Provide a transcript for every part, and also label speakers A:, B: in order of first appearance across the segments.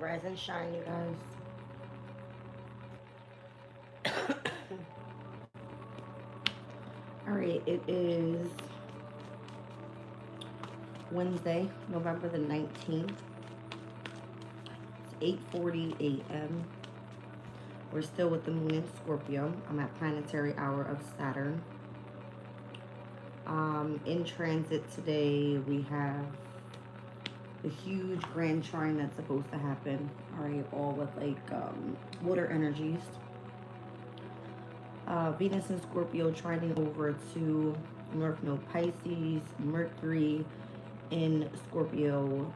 A: Rise and shine, you guys. All right, it is Wednesday, November the 19th. It's 8:40 a.m. We're still with the moon in Scorpio. I'm at planetary hour of Saturn. In transit today, we have the huge grand trine that's supposed to happen. All right, all with like water energies. Venus in Scorpio trining over to North Node Pisces, Mercury in Scorpio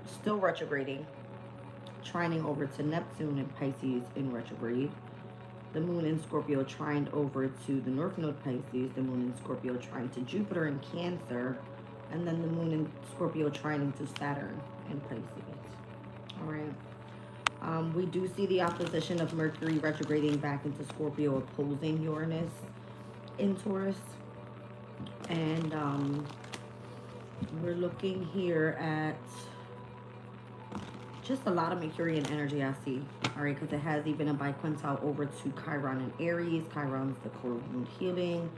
A: still retrograding, trining over to Neptune in Pisces in retrograde. The moon in Scorpio trined over to the North Node Pisces, the moon in Scorpio trined to Jupiter in Cancer, and then the moon in Scorpio trining to Saturn in Pisces. All right. We do see the opposition of Mercury retrograding back into Scorpio, opposing Uranus in Taurus. And we're looking here at just a lot of Mercurian energy I see. All right, because it has even a biquintile over to Chiron and Aries. Chiron is the core wound healing.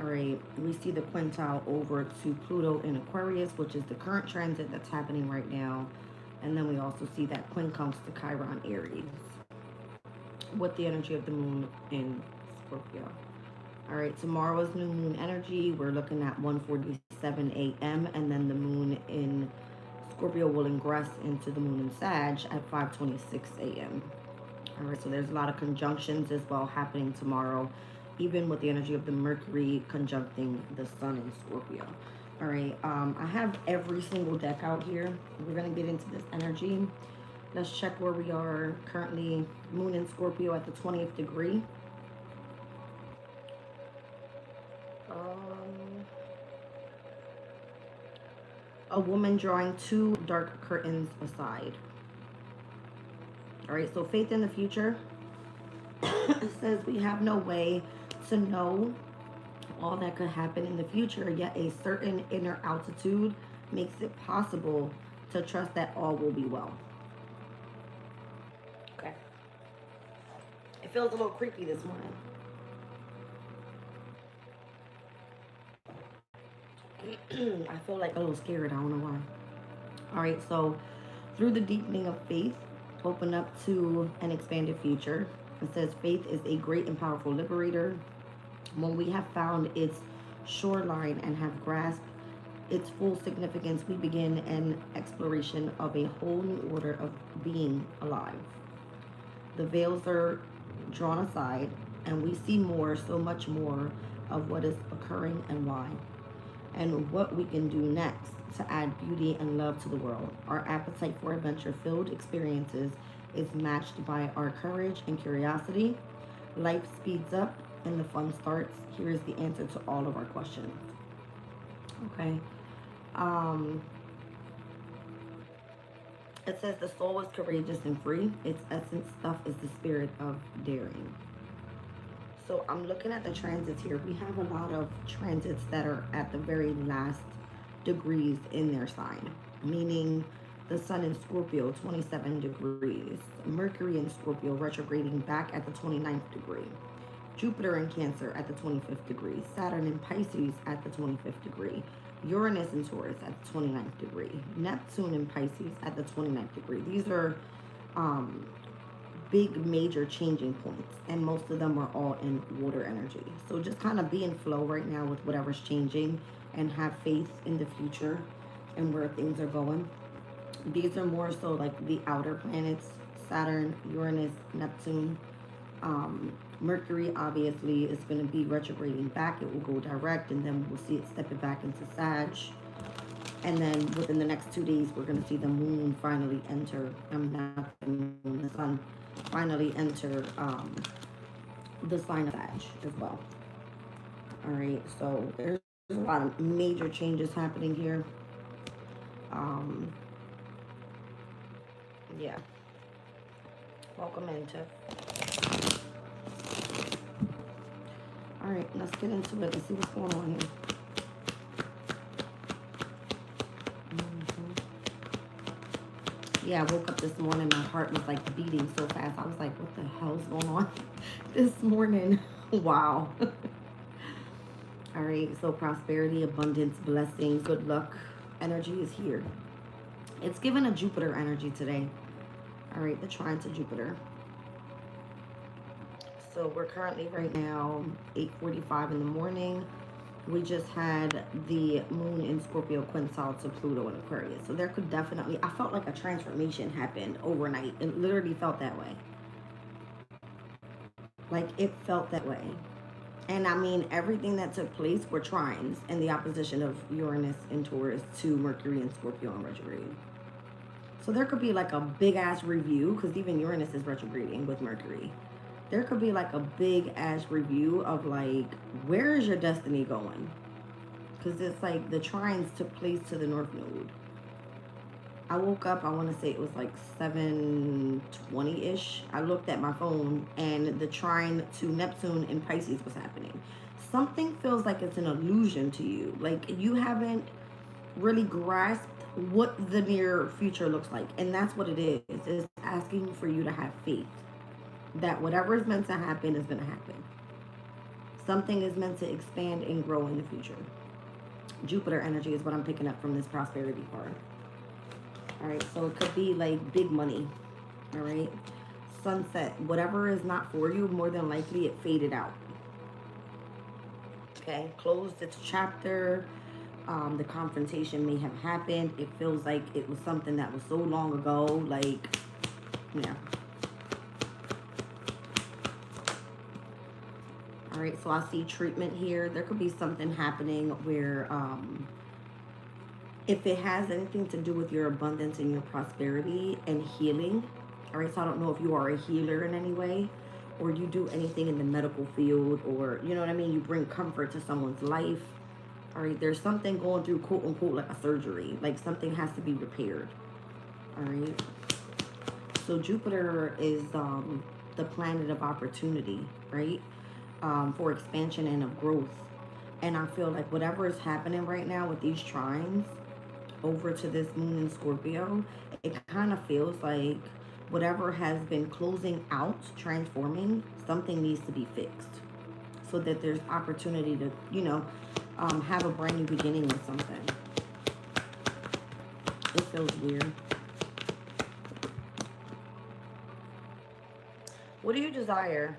A: All right, we see the quintile over to Pluto in Aquarius, which is the current transit that's happening right now. And then we also see that quincunx to Chiron Aries with the energy of the moon in Scorpio. All right, tomorrow is new moon energy. We're looking at 1:47 a.m. and then the moon in Scorpio will ingress into the moon in Sag at 5:26 a.m. All right, so there's a lot of conjunctions as well happening tomorrow, even with the energy of the Mercury conjuncting the sun in Scorpio. All right, I have every single deck out here. We're going to get into this energy. Let's check where we are currently. Moon in Scorpio at the 20th degree. A woman drawing two dark curtains aside. All right, so faith in the future. It says we have no way to know all that could happen in the future, yet a certain inner altitude makes it possible to trust that all will be well. Okay. It feels a little creepy this morning. I feel like a little scared. I don't know why. All right, so through the deepening of faith, open up to an expanded future. It says faith is a great and powerful liberator. When we have found its shoreline and have grasped its full significance, we begin an exploration of a whole new order of being alive. The veils are drawn aside, and we see more, so much more, of what is occurring and why, and what we can do next to add beauty and love to the world. Our appetite for adventure-filled experiences is matched by our courage and curiosity. Life speeds up and the fun starts. Here is the answer to all of our questions. Okay. It says the soul is courageous and free. Its essence stuff is the spirit of daring. So I'm looking at the transits here. We have a lot of transits that are at the very last degrees in their sign, meaning the sun in Scorpio, 27 degrees. Mercury in Scorpio retrograding back at the 29th degree. Jupiter in Cancer at the 25th degree. Saturn in Pisces at the 25th degree. Uranus in Taurus at the 29th degree. Neptune in Pisces at the 29th degree. These are big major changing points, and most of them are all in water energy. So just kind of be in flow right now with whatever's changing and have faith in the future and where things are going. These are more so like the outer planets: Saturn, Uranus, Neptune. Mercury obviously is going to be retrograding back. It will go direct, and then we'll see it stepping back into Sag. And then within the next 2 days, we're going to see the moon finally enter. Not the moon, the sun finally enter the sign of Sag as well. All right, so there's a lot of major changes happening here. Yeah. Welcome into. All right, let's get into it and see what's going on here. Yeah, I woke up this morning, my heart was like beating so fast. I was like, what the hell's going on this morning? Wow. All right, so prosperity, abundance, blessings, good luck energy is here. It's given a Jupiter energy today. All right, the trine to Jupiter. So we're currently right now 8:45 in the morning. We just had the moon in Scorpio quintile to Pluto in Aquarius. So there could definitely, I felt like a transformation happened overnight. It literally felt that way. Like it felt that way. And I mean, everything that took place were trines and the opposition of Uranus and Taurus to Mercury and Scorpio in retrograde. So there could be like a big ass review, because even Uranus is retrograding with Mercury. There could be like a big ass review of like, where is your destiny going? Because it's like the trines took place to the North Node. I woke up, I want to say it was like 7:20-ish. I looked at my phone and the trine to Neptune in Pisces was happening. Something feels like it's an illusion to you. Like you haven't really grasped what the near future looks like. And that's what it is. It's asking for you to have faith that whatever is meant to happen is going to happen. Something is meant to expand and grow in the future. Jupiter energy is what I'm picking up from this prosperity card. All right, so it could be like big money. All right, sunset, whatever is not for you, more than likely it faded out. Okay, closed its chapter. The confrontation may have happened. It feels like it was something that was so long ago. Like, yeah. All right, so I see treatment here. There could be something happening where if it has anything to do with your abundance and your prosperity and healing, all right, so I don't know if you are a healer in any way or you do anything in the medical field, or, you know what I mean, you bring comfort to someone's life. All right, there's something going through, quote unquote, like a surgery, like something has to be repaired. All right, so Jupiter is the planet of opportunity, right? For expansion and of growth. And I feel like whatever is happening right now with these trines over to this moon in Scorpio, it kind of feels like whatever has been closing out, transforming, something needs to be fixed so that there's opportunity to, you know, have a brand new beginning with something. It feels weird. What do you desire?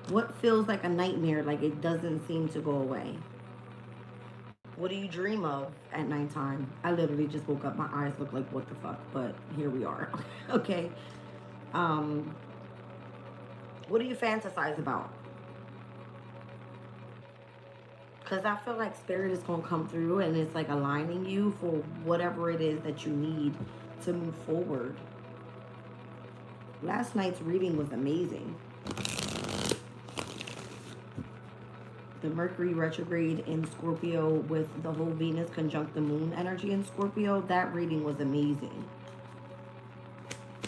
A: What feels like a nightmare, like it doesn't seem to go away? What do you dream of at nighttime? I literally just woke up. My eyes look like, what the fuck? But here we are. Okay. What do you fantasize about? Because I feel like spirit is going to come through and it's like aligning you for whatever it is that you need to move forward. Last night's reading was amazing. The Mercury retrograde in Scorpio with the whole Venus conjunct the moon energy in Scorpio, that reading was amazing.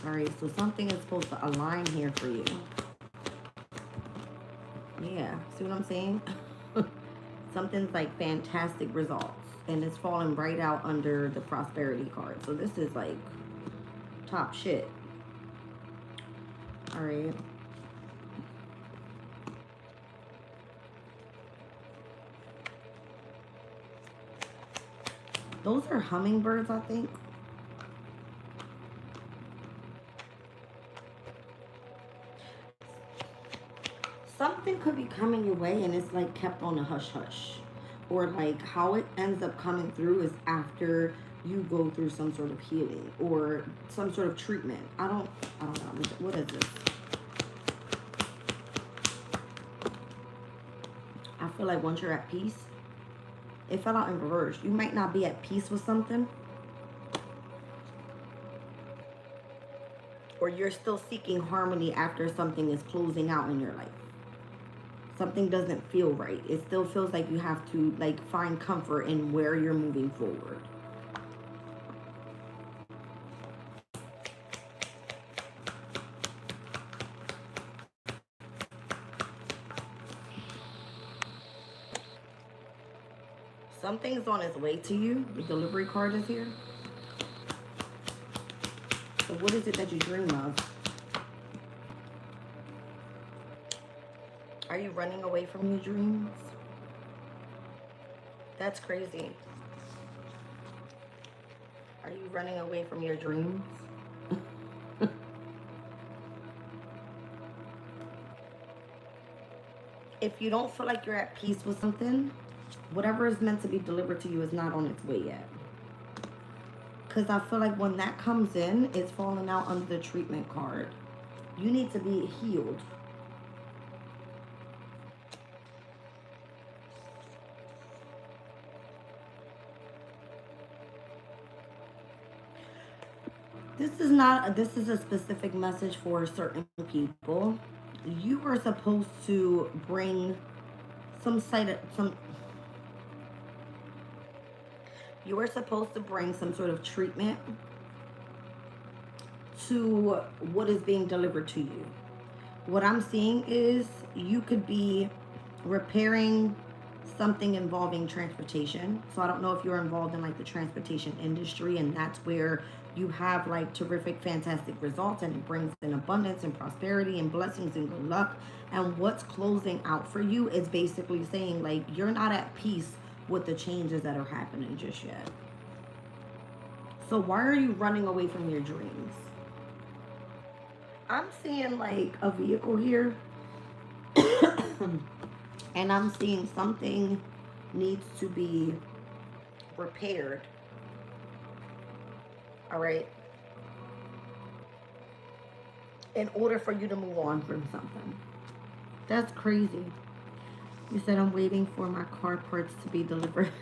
A: All right, so something is supposed to align here for you. Yeah, see what I'm saying? Something's like fantastic results, and it's falling right out under the prosperity card. So this is like top shit. All right. Those are hummingbirds, I think. Something could be coming your way and it's like kept on a hush hush. Or like how it ends up coming through is after you go through some sort of healing or some sort of treatment. I don't know. What is this? I feel like once you're at peace, it fell out in reverse. You might not be at peace with something, or you're still seeking harmony after something is closing out in your life. Something doesn't feel right. It still feels like you have to like find comfort in where you're moving forward. Something's on its way to you. The delivery card is here. What is it that you dream of? Are you running away from your dreams? That's crazy. Are you running away from your dreams? If you don't feel like you're at peace with something, whatever is meant to be delivered to you is not on its way yet. Because I feel like when that comes in, it's falling out under the treatment card. You need to be healed. This is a specific message for certain people. You are supposed to bring you are supposed to bring some sort of treatment to what is being delivered to you. What I'm seeing is you could be repairing something involving transportation. So I don't know if you're involved in like the transportation industry, and that's where you have like terrific, fantastic results, and it brings in abundance and prosperity and blessings and good luck. And what's closing out for you is basically saying like you're not at peace with the changes that are happening just yet. So why are you running away from your dreams? I'm seeing like a vehicle here. And I'm seeing something needs to be repaired. All right. In order for you to move on from something. That's crazy. You said I'm waiting for my car parts to be delivered.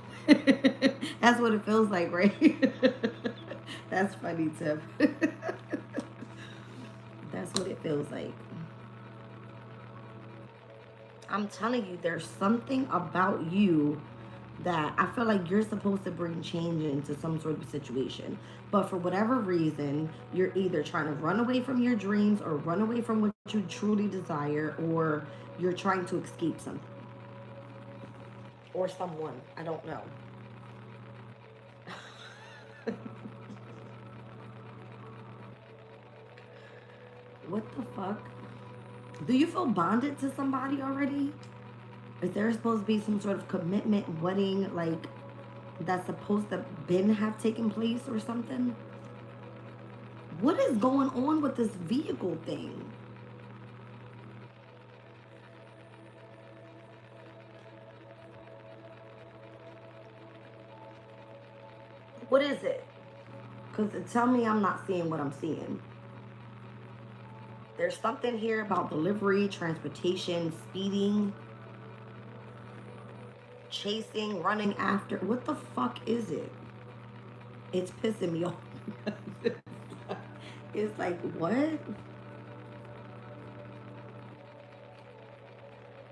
A: That's what it feels like, right? That's funny, Tiff. That's what it feels like. I'm telling you, there's something about you that I feel like you're supposed to bring change into some sort of situation. But for whatever reason, you're either trying to run away from your dreams or run away from what you truly desire, or you're trying to escape something. Or someone. I don't know. What the fuck? Do you feel bonded to somebody already? Is there supposed to be some sort of commitment, wedding, like, that's supposed to have taken place or something? What is going on with this vehicle thing? What is it? Because tell me I'm not seeing what I'm seeing. There's something here about delivery, transportation, speeding, chasing, running after. What the fuck is it? It's pissing me off. It's like, what?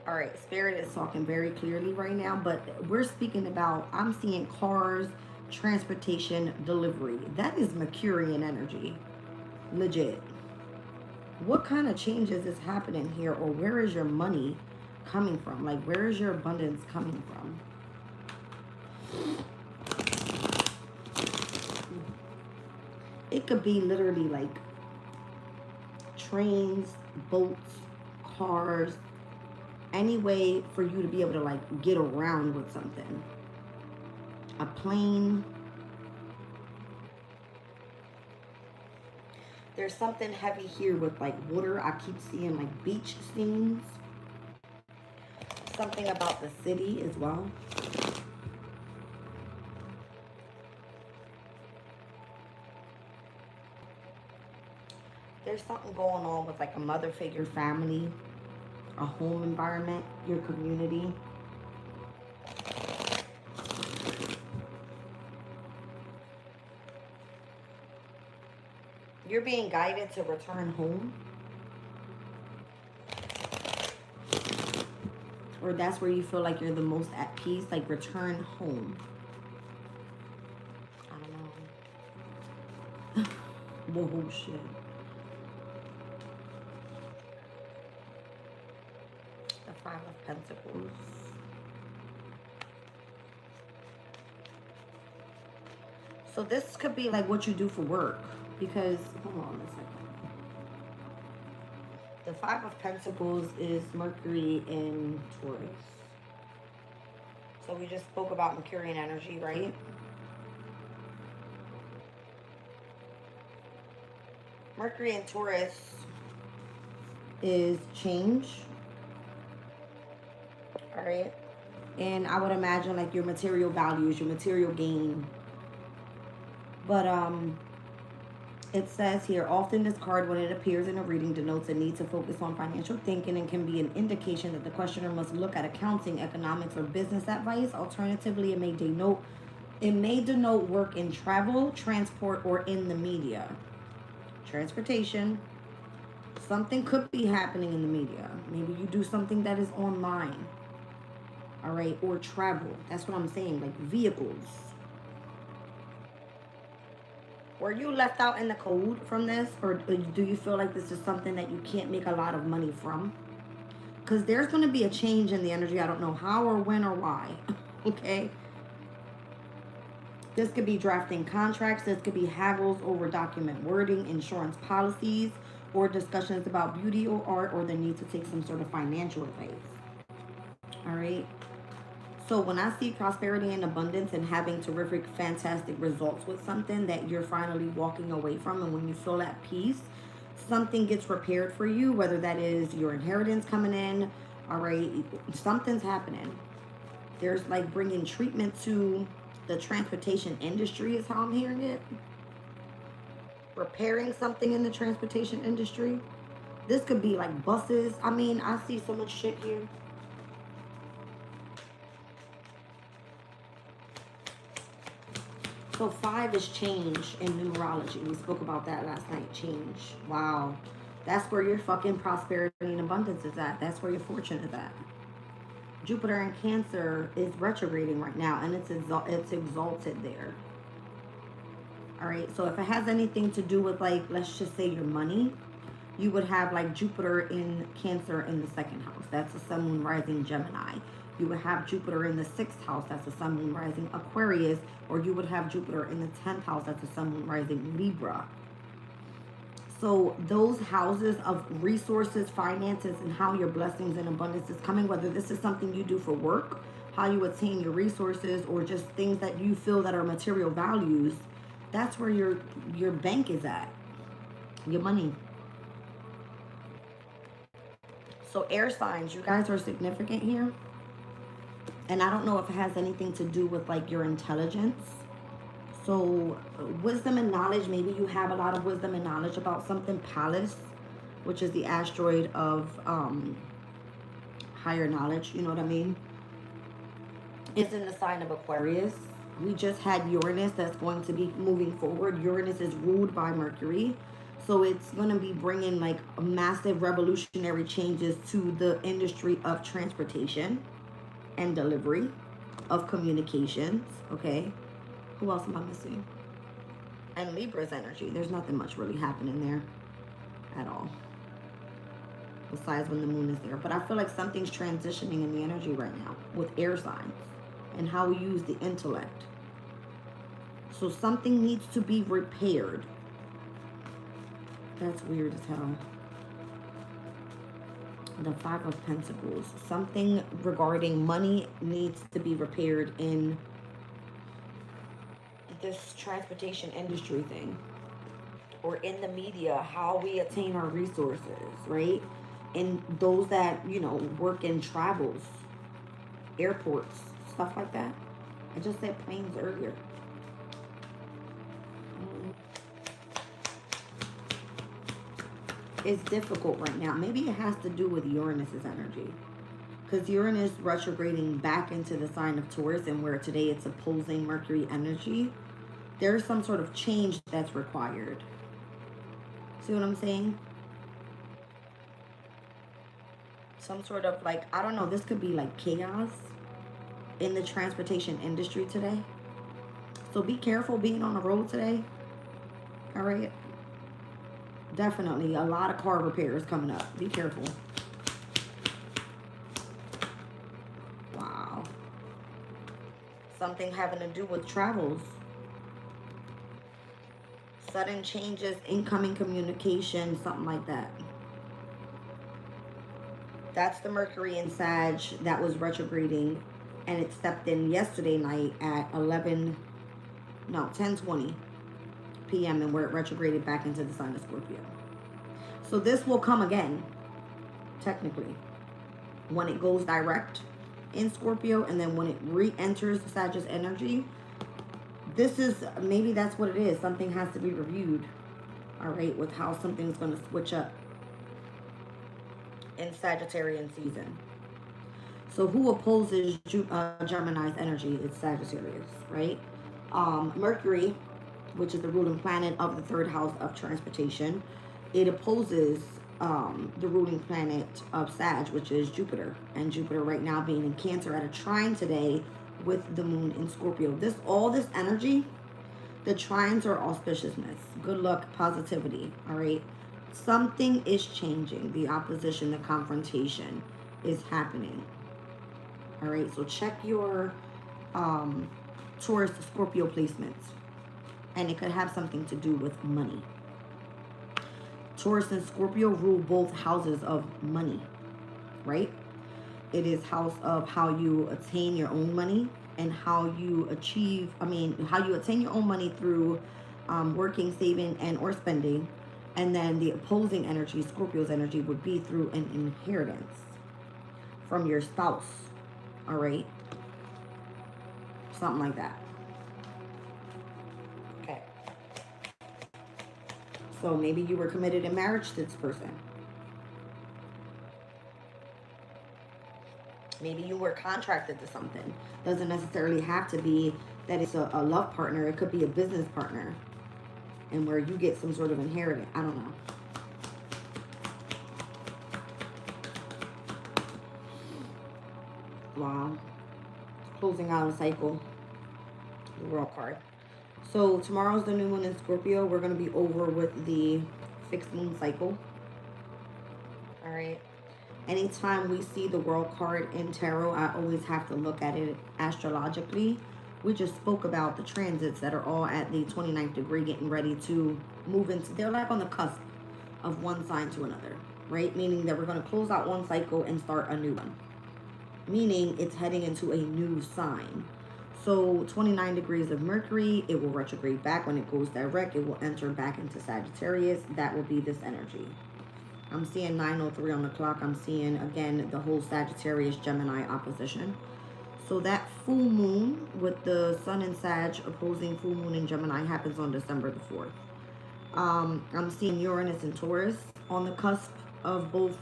A: All right, Spirit is talking very clearly right now, but we're speaking about, I'm seeing cars, transportation, delivery. That is Mercurian energy. Legit. What kind of changes is happening here, or where is your money coming from? Like, where is your abundance coming from? It could be literally like trains, boats, cars, any way for you to be able to like get around with something. A plane. There's something heavy here with like water. I keep seeing like beach scenes. Something about the city as well. There's something going on with like a mother figure, family, a home environment, your community. You're being guided to return home. Or that's where you feel like you're the most at peace, like return home. I don't know. Whoa, shit. The Five of Pentacles. So this could be like what you do for work. Because, hold on a second. The Five of Pentacles is Mercury in Taurus. So we just spoke about Mercurian energy, right? Mercury in Taurus is change. All right. And I would imagine like your material values, your material gain. But it says here, often this card, when it appears in a reading, denotes a need to focus on financial thinking and can be an indication that the questioner must look at accounting, economics, or business advice. Alternatively, it may denote work in travel, transport, or in the media. Transportation. Something could be happening in the media. Maybe you do something that is online. All right, or travel. That's what I'm saying, like vehicles. Were you left out in the cold from this? Or do you feel like this is something that you can't make a lot of money from? Because there's going to be a change in the energy. I don't know how or when or why. Okay? This could be drafting contracts. This could be haggles over document wording, insurance policies, or discussions about beauty or art, or the need to take some sort of financial advice. All right? So when I see prosperity and abundance and having terrific, fantastic results with something that you're finally walking away from, and when you feel at peace, something gets repaired for you, whether that is your inheritance coming in, all right, something's happening. There's like bringing treatment to the transportation industry is how I'm hearing it. Repairing something in the transportation industry. This could be like buses. I mean, I see so much shit here. So 5 is change in numerology. We spoke about that last night. Change. Wow. That's where your fucking prosperity and abundance is at. That's where your fortune is at. Jupiter in Cancer is retrograding right now, and it's exalted there. All right. So if it has anything to do with, like, let's just say your money, you would have like Jupiter in Cancer in the 2nd house. That's the Sun, Moon, Rising, Gemini. You would have Jupiter in the 6th house. That's the Sun, Moon, Rising, Aquarius. Or you would have Jupiter in the 10th house. That's the Sun, Moon, Rising, Libra. So those houses of resources, finances, and how your blessings and abundance is coming, whether this is something you do for work, how you attain your resources, or just things that you feel that are material values, that's where your bank is at. Your money. So air signs, you guys are significant here. And I don't know if it has anything to do with like your intelligence. So wisdom and knowledge, maybe you have a lot of wisdom and knowledge about something. Pallas, which is the asteroid of higher knowledge, you know what I mean? It's in the sign of Aquarius. We just had Uranus that's going to be moving forward. Uranus is ruled by Mercury. So it's going to be bringing like massive revolutionary changes to the industry of transportation and delivery, of communications, okay? Who else am I missing? And Libra's energy. There's nothing much really happening there at all, besides when the moon is there. But I feel like something's transitioning in the energy right now with air signs and how we use the intellect. So something needs to be repaired. That's weird as hell. The 5 of Pentacles. Something regarding money needs to be repaired in this transportation industry thing. Or in the media, how we attain our resources, right? And those that, you know, work in travels, airports, stuff like that. I just said planes earlier. It's difficult right now. Maybe it has to do with Uranus's energy. Because Uranus retrograding back into the sign of Taurus, and where today it's opposing Mercury energy, there's some sort of change that's required. See what I'm saying? Some sort of like, I don't know, this could be like chaos in the transportation industry today. So be careful being on the road today. All right? Definitely a lot of car repairs coming up. Be careful. Wow. Something having to do with travels. Sudden changes, incoming communication, something like that. That's the Mercury in Sag that was retrograding, and it stepped in yesterday night at 10:20 p.m. and where it retrograded back into the sign of Scorpio. So this will come again, technically, when it goes direct in Scorpio, and then when it re-enters the Sagittarius energy. This is, maybe that's what it is. Something has to be reviewed, all right, with how something's going to switch up in Sagittarian season. So who opposes Gemini's energy? It's Sagittarius, right? Mercury, which is the ruling planet of the third house of transportation, it opposes the ruling planet of Sag, which is Jupiter. And Jupiter right now being in Cancer at a trine today with the moon in Scorpio. All this energy, the trines are auspiciousness, good luck, positivity, all right? Something is changing. The opposition, the confrontation is happening. All right, so check your Taurus Scorpio placements. And it could have something to do with money. Taurus and Scorpio rule both houses of money, right? It is house of how you attain your own money and how you how you attain your own money through working, saving, and or spending. And then the opposing energy, Scorpio's energy, would be through an inheritance from your spouse, all right? Something like that. Okay. So maybe you were committed in marriage to this person. Maybe you were contracted to something. Doesn't necessarily have to be that it's a love partner. It could be a business partner. And where you get some sort of inheritance. I don't know. Wow. Closing out a cycle. The World card. So tomorrow's the new moon in Scorpio. We're going to be over with the fixed moon cycle. All right. Anytime we see the World card in tarot, I always have to look at it astrologically. We just spoke about the transits that are all at the 29th degree, getting ready to move into, they're like on the cusp of one sign to another, right? Meaning that we're going to close out one cycle and start a new one. Meaning it's heading into a new sign. So 29 degrees of Mercury, it will retrograde back. When it goes direct, it will enter back into Sagittarius. That will be this energy. I'm seeing 9:03 on the clock. I'm seeing, again, the whole Sagittarius-Gemini opposition. So that full moon with the sun and Sag opposing full moon in Gemini happens on December the 4th. I'm seeing Uranus and Taurus on the cusp of both,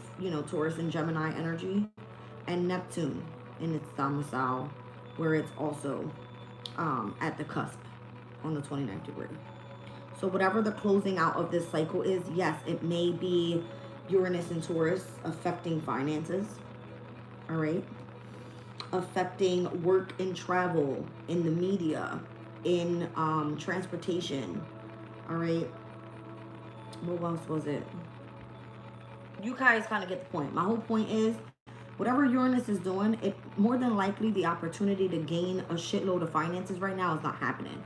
A: Taurus and Gemini energy, and Neptune in its domicile, where it's also at the cusp on the 29th degree. So whatever the closing out of this cycle is, yes, it may be Uranus and Taurus affecting finances, all right? Affecting work and travel, in the media, in transportation, all right? What else was it? You guys kind of get the point. My whole point is, whatever Uranus is doing, it more than likely the opportunity to gain a shitload of finances right now is not happening,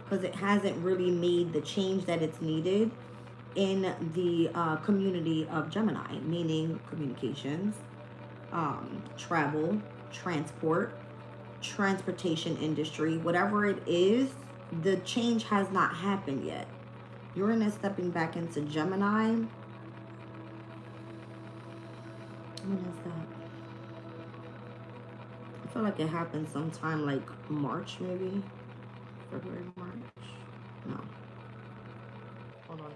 A: because it hasn't really made the change that it's needed in the community of Gemini, meaning communications, travel, transport, transportation industry, whatever it is, the change has not happened yet. Uranus stepping back into Gemini. When is that? I feel like it happened sometime like March, maybe. February, March. No. Hold on.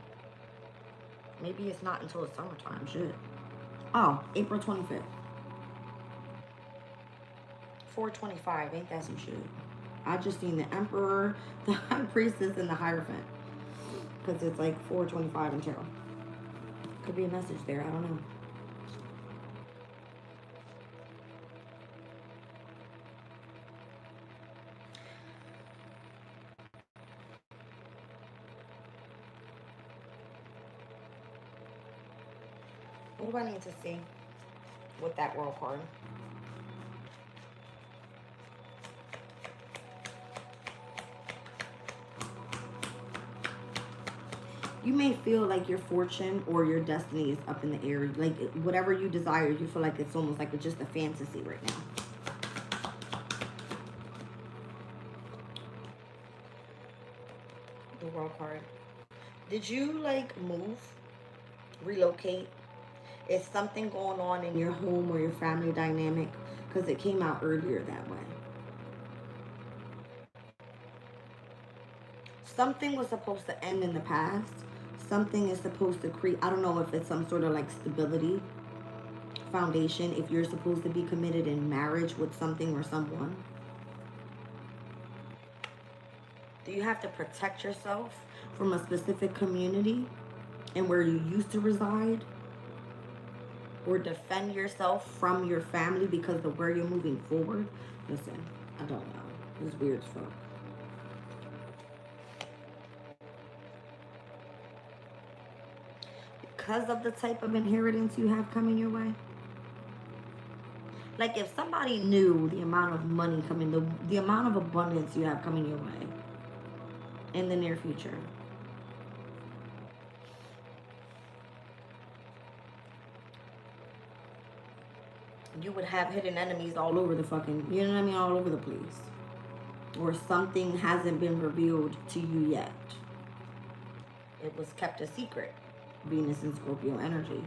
A: Maybe it's not until the summertime. Shit. Oh, April 25th. 425. Ain't that some shit? I just seen the Emperor, the High Priestess, and the Hierophant. Because it's like 425 in tarot. Could be a message there. I don't know. What do I need to see with that World card? You may feel like your fortune or your destiny is up in the air. Like whatever you desire, you feel like it's almost like it's just a fantasy right now. The World card. Did you like move, relocate? Is something going on in your home or your family dynamic? Because it came out earlier that way. Something was supposed to end in the past. Something is supposed to create, I don't know if it's some sort of like stability foundation, if you're supposed to be committed in marriage with something or someone. Do you have to protect yourself from a specific community and where you used to reside? Or defend yourself from your family because of where you're moving forward? Listen, I don't know. It's weird as fuck. Because of the type of inheritance you have coming your way. Like if somebody knew the amount of money coming, the amount of abundance you have coming your way in the near future. You would have hidden enemies all over the fucking, you know what I mean, all over the place. Or something hasn't been revealed to you yet. It was kept a secret. Venus and Scorpio energy.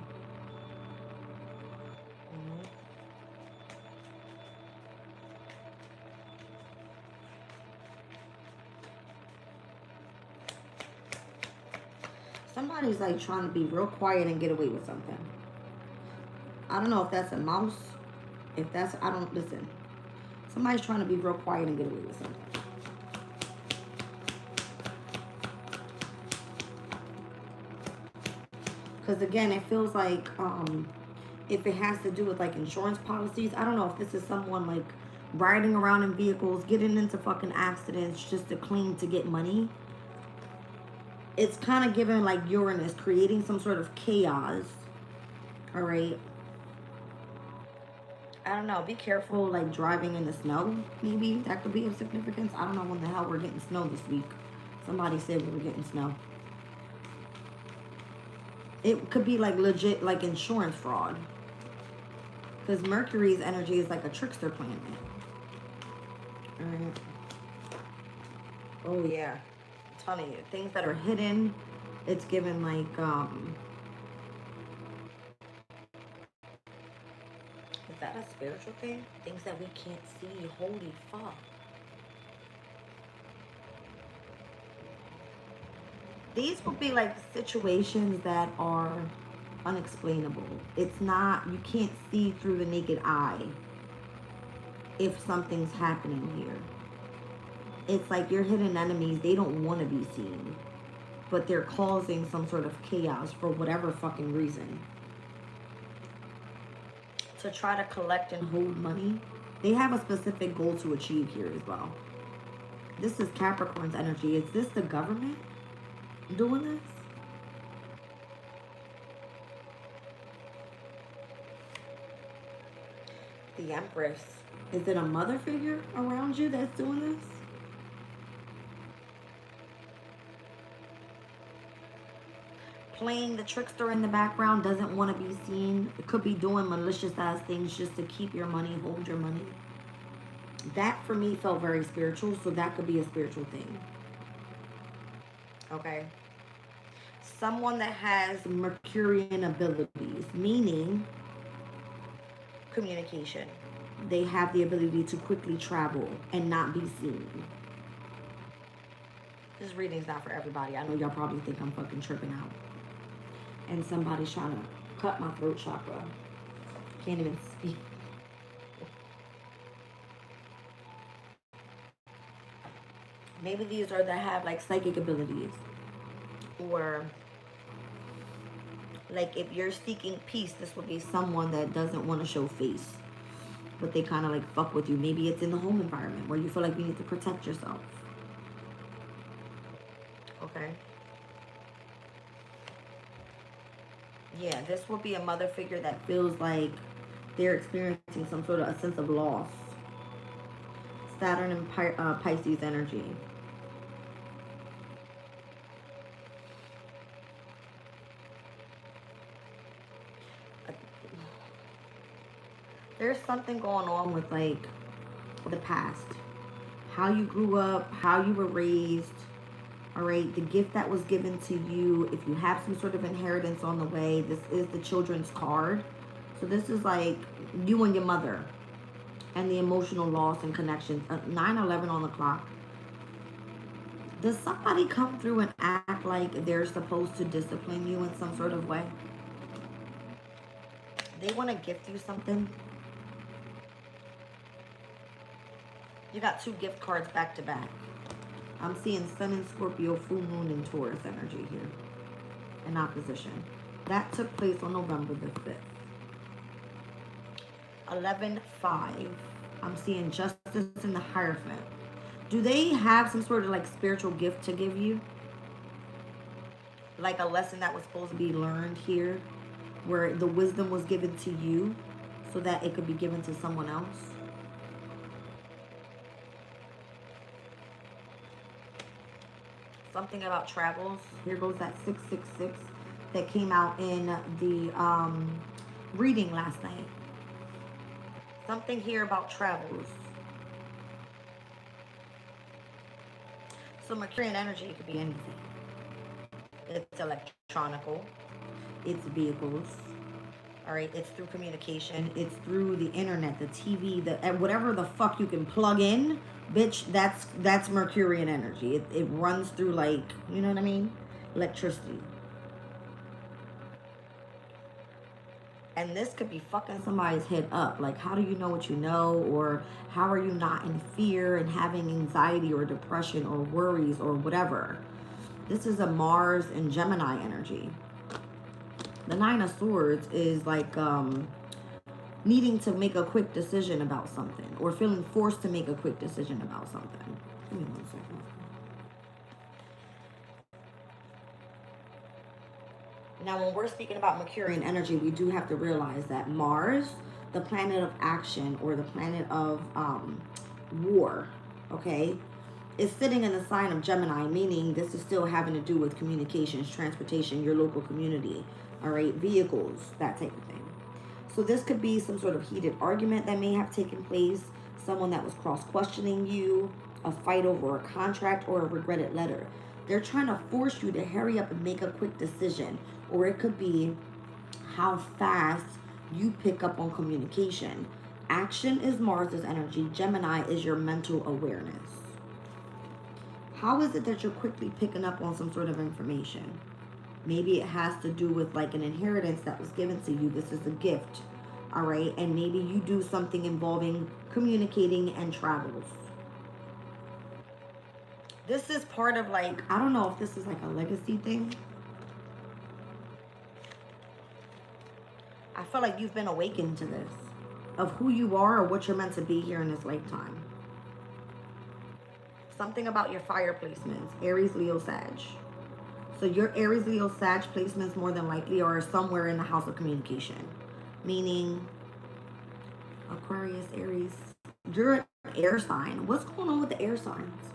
A: Somebody's like trying to be real quiet and get away with something. I don't know if that's a mouse. If that's, I don't, listen. Somebody's trying to be real quiet and get away with something. Because again, it feels like if it has to do with like insurance policies, I don't know if this is someone like riding around in vehicles, getting into fucking accidents just to cling to get money. It's kind of giving like Uranus, creating some sort of chaos. All right. I don't know. Be careful, like driving in the snow. Maybe that could be of significance. I don't know when the hell we're getting snow this week. Somebody said we were getting snow. It could be like legit, like insurance fraud. Because Mercury's energy is like a trickster planet. All right. Oh yeah, I'm telling you, things that are hidden. It's given like is that a spiritual thing? Things that we can't see. Holy fuck. These will be like situations that are unexplainable. It's not, you can't see through the naked eye if something's happening here. It's like your hidden enemies, they don't want to be seen, but they're causing some sort of chaos for whatever fucking reason. To try to collect and hold money. They have a specific goal to achieve here as well. This is Capricorn's energy. Is this the government doing this? The Empress. Is it a mother figure around you that's doing this? Playing the trickster in the background, doesn't want to be seen. It could be doing malicious ass things just to keep your money, hold your money. That for me felt very spiritual, so that could be a spiritual thing. Okay. Someone that has Mercurian abilities, meaning communication. They have the ability to quickly travel and not be seen. This reading's not for everybody. I know y'all probably think I'm fucking tripping out. And somebody's trying to cut my throat chakra. Can't even speak. Maybe these are that have like psychic abilities. Or like if you're seeking peace, this would be someone that doesn't want to show face, but they kind of like fuck with you. Maybe it's in the home environment where you feel like you need to protect yourself. Okay. Yeah, this will be a mother figure that feels like they're experiencing some sort of a sense of loss. Saturn and Pisces energy. There's something going on with like the past. How you grew up, how you were raised. All right, the gift that was given to you. If you have some sort of inheritance on the way, this is the children's card. So this is like you and your mother and the emotional loss and connections. 9/11 on the clock. Does somebody come through and act like they're supposed to discipline you in some sort of way? They want to gift you something. You got 2 gift cards back to back. I'm seeing Sun and Scorpio, full moon and Taurus energy here in opposition. That took place on November the 5th. 11/5. I'm seeing Justice and the Hierophant. Do they have some sort of like spiritual gift to give you? Like a lesson that was supposed to be learned here, where the wisdom was given to you so that it could be given to someone else? Something about travels. Here goes that 666 that came out in the reading last night. Something here about travels. So Mercurian energy could be anything. It's electronical. It's vehicles. All right, it's through communication. It's through the internet, the TV, and whatever the fuck you can plug in, bitch. That's Mercurian energy. It runs through, like, you know what I mean, electricity. And this could be fucking somebody's head up. Like, how do you know what you know? Or how are you not in fear and having anxiety or depression or worries or whatever? This is a Mars and Gemini energy. The 9 of Swords is like needing to make a quick decision about something, or feeling forced to make a quick decision about something. Give me 1 second. Now, when we're speaking about Mercurian energy, we do have to realize that Mars, the planet of action or the planet of war, okay, is sitting in the sign of Gemini, meaning this is still having to do with communications, transportation, your local community, all right, vehicles, that type of thing. So this could be some sort of heated argument that may have taken place, someone that was cross-questioning you, a fight over a contract, or a regretted letter. They're trying to force you to hurry up and make a quick decision. Or it could be how fast you pick up on communication. Action is Mars's energy. Gemini is your mental awareness. How is it that you're quickly picking up on some sort of information? Maybe it has to do with like an inheritance that was given to you. This is a gift, all right? And maybe you do something involving communicating and travels. This is part of like, I don't know if this is like a legacy thing. I feel like you've been awakened to this, of who you are or what you're meant to be here in this lifetime. Something about your fire placements, Aries, Leo, Sag. So your Aries, Leo, Sag placements more than likely are somewhere in the house of communication. Meaning, Aquarius, Aries, you're an air sign. What's going on with the air signs?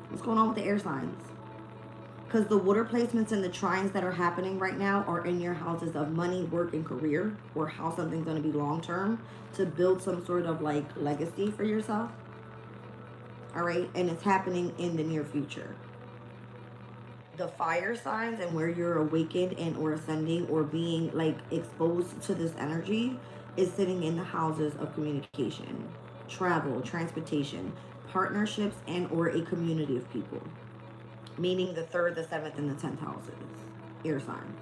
A: What's going on with the air signs? Because the water placements and the trines that are happening right now are in your houses of money, work, and career, or how something's going to be long-term to build some sort of like legacy for yourself. All right. And it's happening in the near future. The fire signs and where you're awakened and or ascending or being like exposed to this energy is sitting in the houses of communication, travel, transportation, partnerships, and or a community of people. Meaning the 3rd, the 7th, and the 10th houses. Air signs.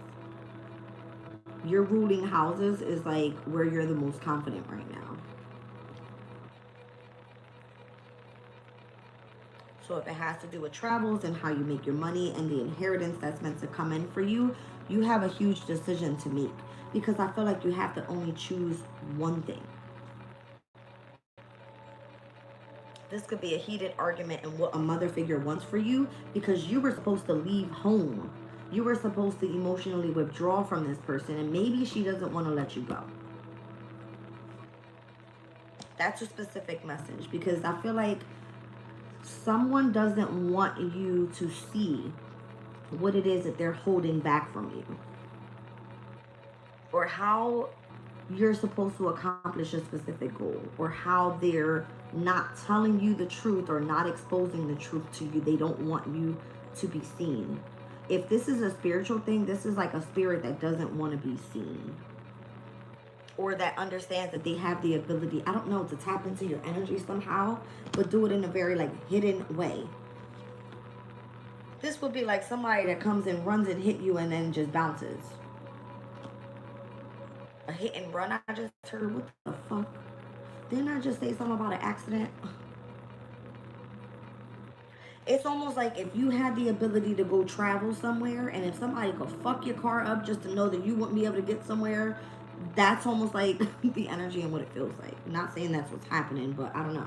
A: Your ruling houses is like where you're the most confident right now. So if it has to do with travels and how you make your money and the inheritance that's meant to come in for you, you have a huge decision to make. Because I feel like you have to only choose one thing. This could be a heated argument in what a mother figure wants for you, because you were supposed to leave home. You were supposed to emotionally withdraw from this person, and maybe she doesn't want to let you go. That's a specific message, because I feel like someone doesn't want you to see what it is that they're holding back from you, or how you're supposed to accomplish a specific goal, or how they're not telling you the truth or not exposing the truth to you. They don't want you to be seen. If this is a spiritual thing, this is like a spirit that doesn't want to be seen, or that understands that they have the ability, I don't know, to tap into your energy somehow, but do it in a very like hidden way. This would be like somebody that comes and runs and hit you and then just bounces. A hit and run, I just heard. What the fuck? Didn't I just say something about an accident? It's almost like if you had the ability to go travel somewhere, and if somebody could fuck your car up just to know that you wouldn't be able to get somewhere, that's almost like the energy and what it feels like. I'm not saying that's what's happening, but I don't know.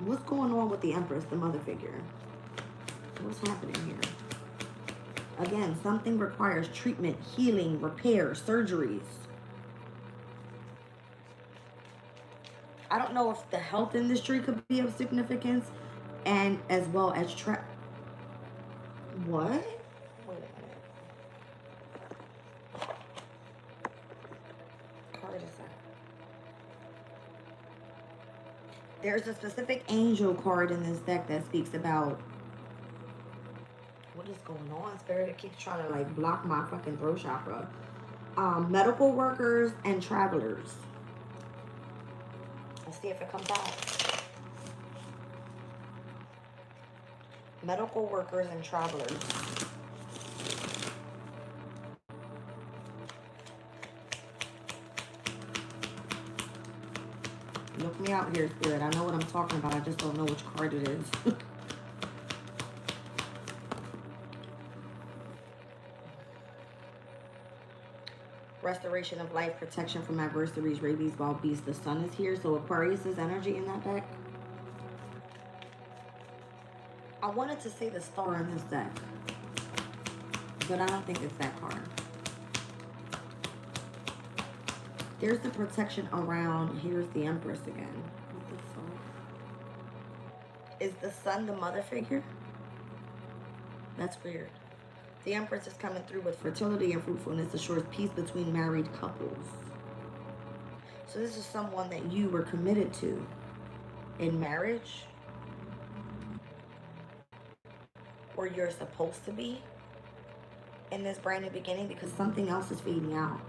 A: What's going on with the Empress, the mother figure? What's happening here? Again, something requires treatment, healing, repair, surgeries. I don't know if the health industry could be of significance, and as well as what? Wait a minute. Card is that? There's a specific angel card in this deck that speaks about what is going on, Spirit. It keeps trying to like block my fucking throat chakra. Medical workers and travelers. Let's see if it comes out. Medical workers and travelers. Look me out here, Spirit. I know what I'm talking about. I just don't know which card it is. Restoration of life, protection from adversaries, rabies, wild beasts. The sun is here, so Aquarius is energy in that deck. I wanted to say the star in this deck, but I don't think it's that card. There's the protection around. Here's the Empress again. What the fuck? Is the sun the mother figure? That's weird. The Empress is coming through with fertility and fruitfulness, assures peace between married couples. So this is someone that you were committed to in marriage, or you're supposed to be in this brand new beginning, because something else is fading out.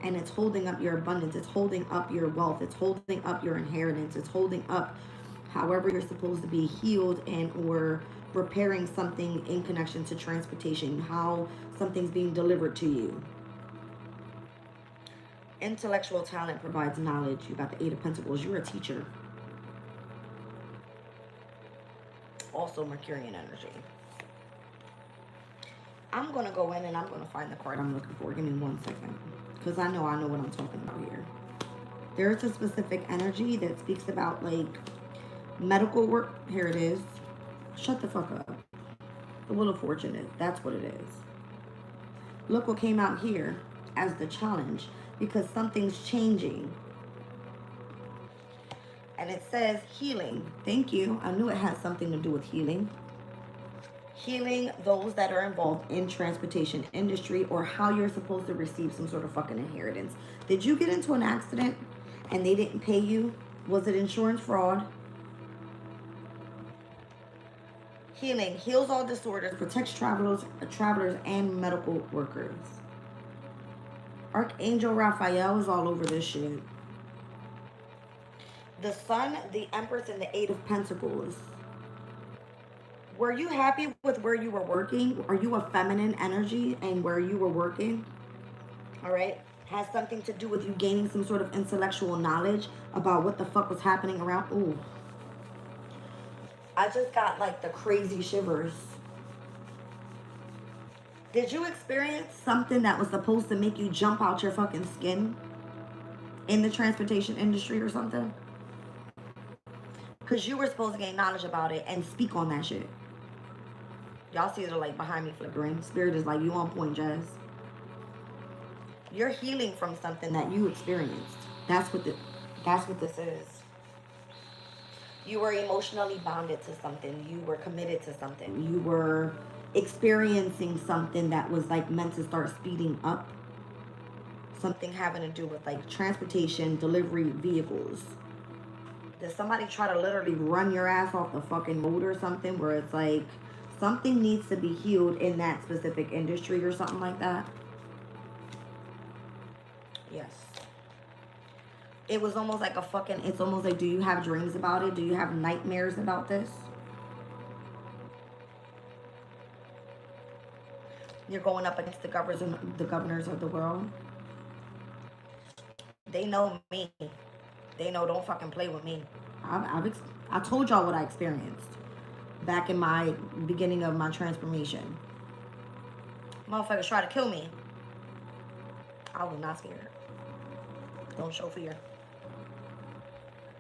A: And it's holding up your abundance. It's holding up your wealth. It's holding up your inheritance. It's holding up however you're supposed to be healed and or repairing something in connection to transportation, how something's being delivered to you. Intellectual talent provides knowledge. You got the Eight of Pentacles. You're a teacher. Also Mercurian energy. I'm going to go in and I'm going to find the card I'm looking for. Give me 1 second. Because I know what I'm talking about here. There's a specific energy that speaks about like medical work. Here it is. Shut the fuck up. The Wheel of Fortune is. That's what it is. Look what came out here as the challenge, because something's changing. And it says healing. Thank you. I knew it had something to do with healing. Healing those that are involved in transportation industry, or how you're supposed to receive some sort of fucking inheritance. Did you get into an accident and they didn't pay you? Was it insurance fraud? Healing heals all disorders, protects travelers and medical workers. Archangel Raphael is all over this shit. The Sun, the Empress, and the Eight of Pentacles. Were you happy with where you were working? Are you a feminine energy and where you were working? All right. Has something to do with you gaining some sort of intellectual knowledge about what the fuck was happening around. Ooh. I just got like the crazy shivers. Did you experience something that was supposed to make you jump out your fucking skin in the transportation industry or something? Because you were supposed to gain knowledge about it and speak on that shit. Y'all see the light behind me flickering. Spirit is like, you on point, Jazz. You're healing from something that you experienced. That's what this is. You were emotionally bonded to something. You were committed to something. You were experiencing something that was like meant to start speeding up something having to do with like transportation, delivery vehicles. Did somebody try to literally run your ass off the fucking road or something, where it's like something needs to be healed in that specific industry or something like that? Yes. It was almost like a fucking, it's almost like, do you have dreams about it? Do you have nightmares about this? You're going up against the governors of the world. They know me. They know don't fucking play with me. I told y'all what I experienced back in my beginning of my transformation. Motherfuckers try to kill me. I was not scared. Don't show fear.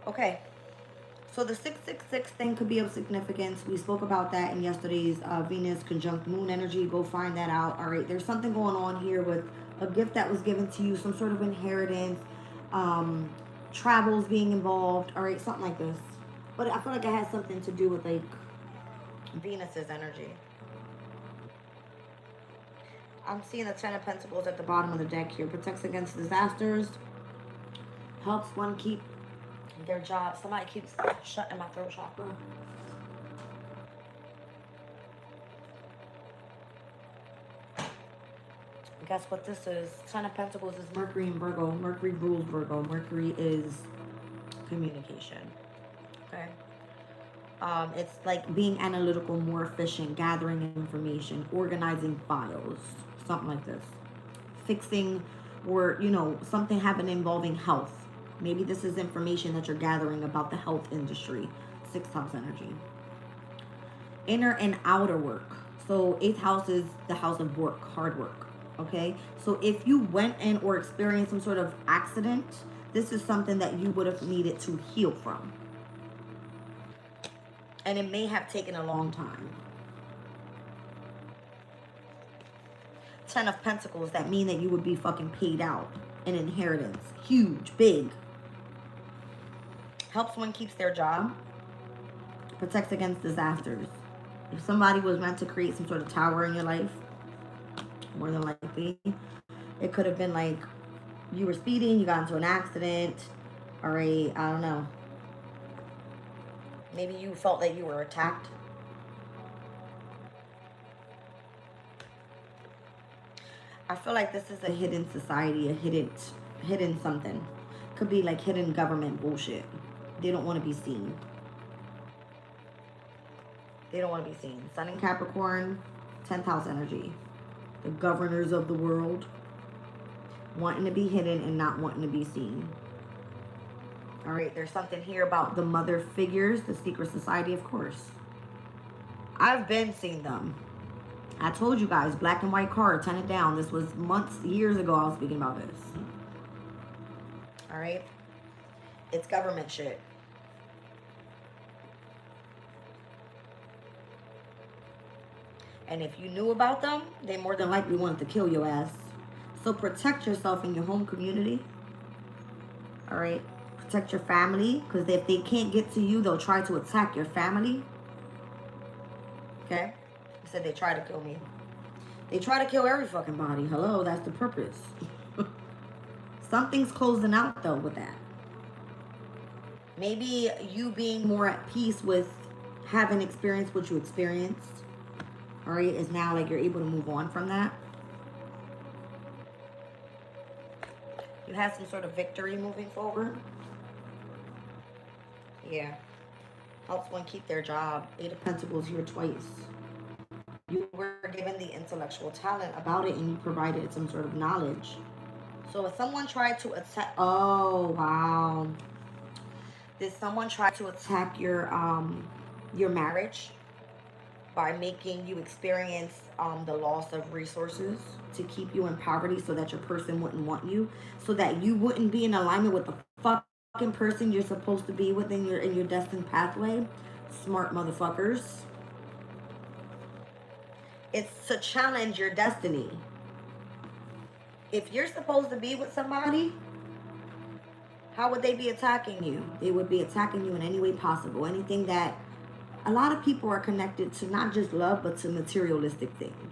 A: Okay. So the 666 thing could be of significance. We spoke about that in yesterday's Venus conjunct moon energy. Go find that out. All right. There's something going on here with a gift that was given to you, some sort of inheritance, travels being involved. All right. Something like this. But I feel like it has something to do with like Venus's energy. I'm seeing the 10 of Pentacles at the bottom of the deck here. Protects against disasters. Helps one keep their job. Somebody keeps shutting my throat chakra. Guess what this is? 10 of Pentacles is Mercury in Virgo. Mercury rules Virgo. Mercury is communication. Okay. It's like being analytical, more efficient, gathering information, organizing files, something like this. Fixing, or, you know, something having involving health. Maybe this is information that you're gathering about the health industry. 6th house energy. Inner and outer work. So 8th house is the house of work, hard work. Okay? So if you went in or experienced some sort of accident, this is something that you would have needed to heal from. And it may have taken a long time. 10 of Pentacles, that mean that you would be fucking paid out. An inheritance. Huge, big. Helps one keeps their job. Protects against disasters. If somebody was meant to create some sort of tower in your life, more than likely, it could have been like you were speeding, you got into an accident, or I don't know. Maybe you felt that you were attacked. I feel like this is a hidden society, a hidden something. Could be like hidden government bullshit. They don't want to be seen. They don't want to be seen. Sun in Capricorn, 10th house energy. The governors of the world. Wanting to be hidden and not wanting to be seen. All right, there's something here about the mother figures, the secret society, of course. I've been seeing them. I told you guys, black and white card, 10 it down. This was months, years ago I was speaking about this. All right? It's government shit. And if you knew about them, they more than likely wanted to kill your ass. So protect yourself in your home community. All right? Protect your family, because if they can't get to you, they'll try to attack your family. Okay? I said they try to kill me. They try to kill every fucking body. Hello, that's the purpose. Something's closing out, though, with that. Maybe you being more at peace with having experienced what you experienced, all right, is now like you're able to move on from that. You have some sort of victory moving forward. Yeah. Helps one keep their job. 8 of Pentacles here twice. You were given the intellectual talent about it and you provided some sort of knowledge. So if someone tried to attack... Oh, wow. Did someone try to attack your marriage by making you experience the loss of resources to keep you in poverty so that your person wouldn't want you, so that you wouldn't be in alignment with the fucking person you're supposed to be with in your destined pathway? Smart motherfuckers. It's to challenge your destiny. If you're supposed to be with somebody, how would they be attacking you? They would be attacking you in any way possible. Anything that... A lot of people are connected to not just love, but to materialistic things.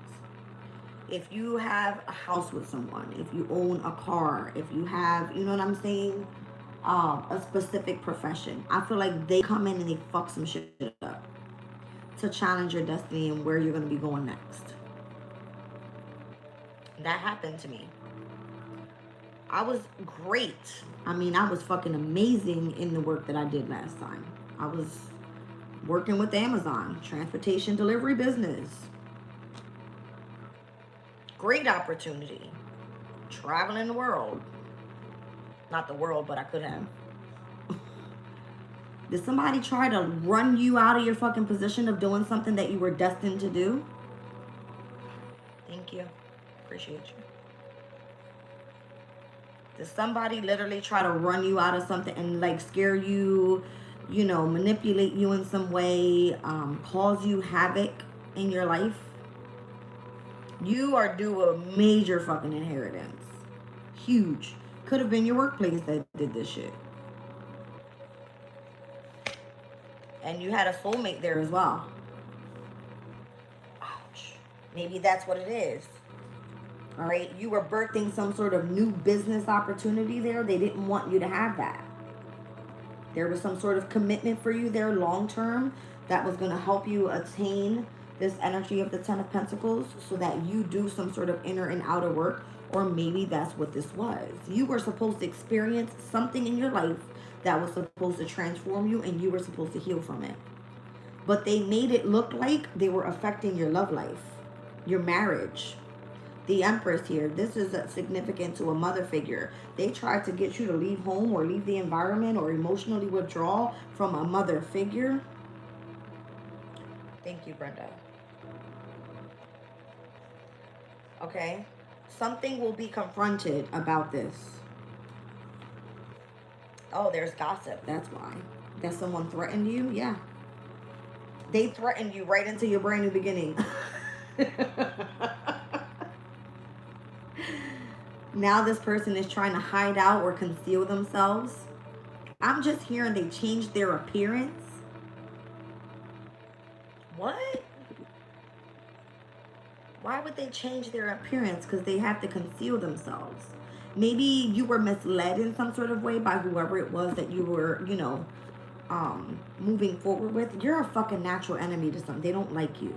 A: if you have a house with someone, if you own a car, if you have, you know what I'm saying, a specific profession, I feel like they come in and they fuck some shit up to challenge your destiny and where you're going to be going next. That happened to me. I was great. I mean, I was fucking amazing in the work that I did last time. I was working with Amazon, transportation delivery business. Great opportunity. Traveling the world. Not the world, but I could have. Did somebody try to run you out of your fucking position of doing something that you were destined to do? Thank you. Appreciate you. Did somebody literally try to run you out of something and like scare you, you know, manipulate you in some way, cause you havoc in your life? You are due a major fucking inheritance. Huge. Could have been your workplace that did this shit. And you had a soulmate there as well. Ouch. Maybe that's what it is. All right. You were birthing some sort of new business opportunity there. They didn't want you to have that. There was some sort of commitment for you there long term that was going to help you attain this energy of the Ten of Pentacles so that you do some sort of inner and outer work. Or maybe that's what this was. You were supposed to experience something in your life that was supposed to transform you and you were supposed to heal from it. But they made it look like they were affecting your love life, your marriage. The Empress here, this is significant to a mother figure. They tried to get you to leave home or leave the environment or emotionally withdraw from a mother figure. Thank you, Brenda. Okay. Something will be confronted about this. Oh, there's gossip. That's why. That someone threatened you? Yeah. They threatened you right into your brand new beginning. Now this person is trying to hide out or conceal themselves. I'm just hearing they changed their appearance. What? Why would they change their appearance? Because they have to conceal themselves. Maybe you were misled in some sort of way by whoever it was that you were, you know, moving forward with. You're a fucking natural enemy to some. They don't like you.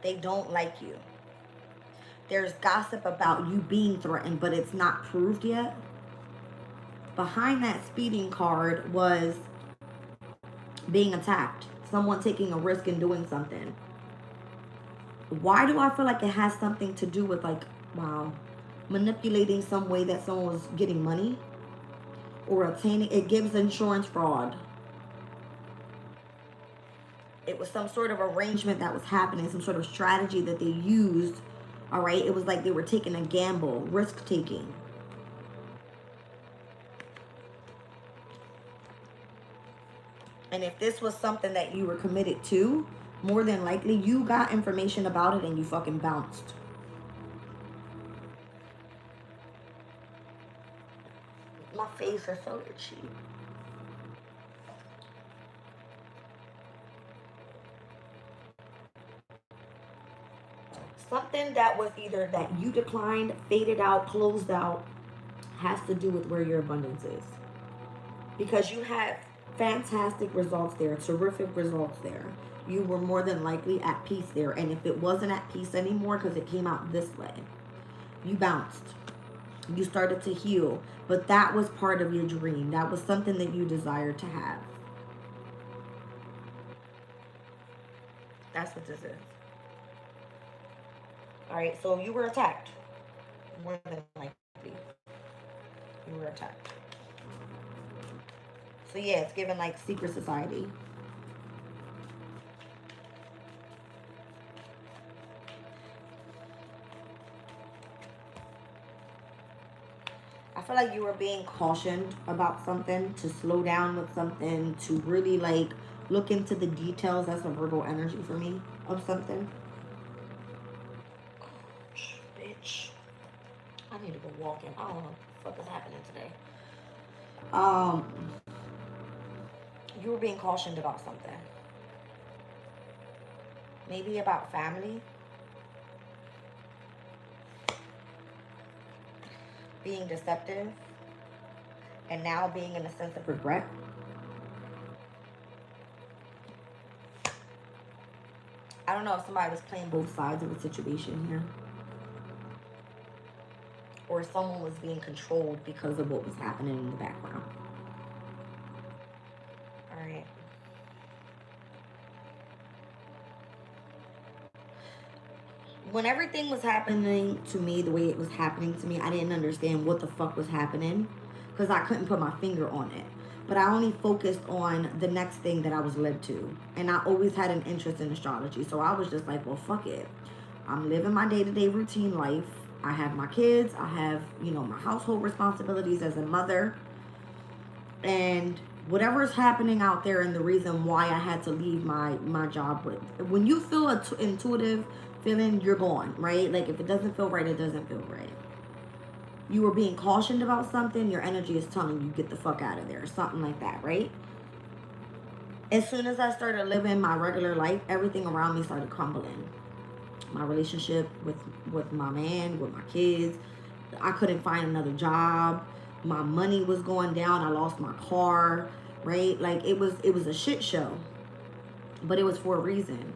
A: They don't like you. There's gossip about you being threatened, but it's not proved yet. Behind that speeding card was being attacked. Someone taking a risk and doing something. Why do I feel like it has something to do with, like, wow, manipulating some way that someone was getting money or obtaining? It gives insurance fraud. It was some sort of arrangement that was happening, some sort of strategy that they used. All right. It was like they were taking a gamble, risk taking. And if this was something that you were committed to, more than likely you got information about it and you fucking bounced. My face is so itchy. Something that was either that you declined, faded out, closed out, has to do with where your abundance is. Because you had fantastic results there, terrific results there. You were more than likely at peace there. And if it wasn't at peace anymore because it came out this way, you bounced. You started to heal. But that was part of your dream. That was something that you desired to have. That's what this is. All right, so you were attacked. More than likely. You were attacked. So yeah, it's given like secret society. I feel like you were being cautioned about something, to slow down with something, to really like look into the details. That's a Virgo energy for me of something. Bitch. I need to go walking. I don't know what the fuck is happening today. You were being cautioned about something. Maybe about family. Being deceptive. And now being in a sense of regret. I don't know if somebody was playing both sides of a situation here. Or someone was being controlled because of what was happening in the background. All right. When everything was happening to me the way it was happening to me, I didn't understand what the fuck was happening because I couldn't put my finger on it. But I only focused on the next thing that I was led to. And I always had an interest in astrology. So I was just like, well, fuck it. I'm living my day-to-day routine life. I have my kids. I have, you know, my household responsibilities as a mother. And whatever's happening out there and the reason why I had to leave my job. When you feel intuitive feeling, you're gone, right? Like if it doesn't feel right, it doesn't feel right. You were being cautioned about something, your energy is telling you get the fuck out of there, something like that, right? As soon as I started living my regular life, everything around me started crumbling. My relationship with my man, with my kids, I couldn't find another job. My money was going down. I lost my car, right? Like it was a shit show. But it was for a reason.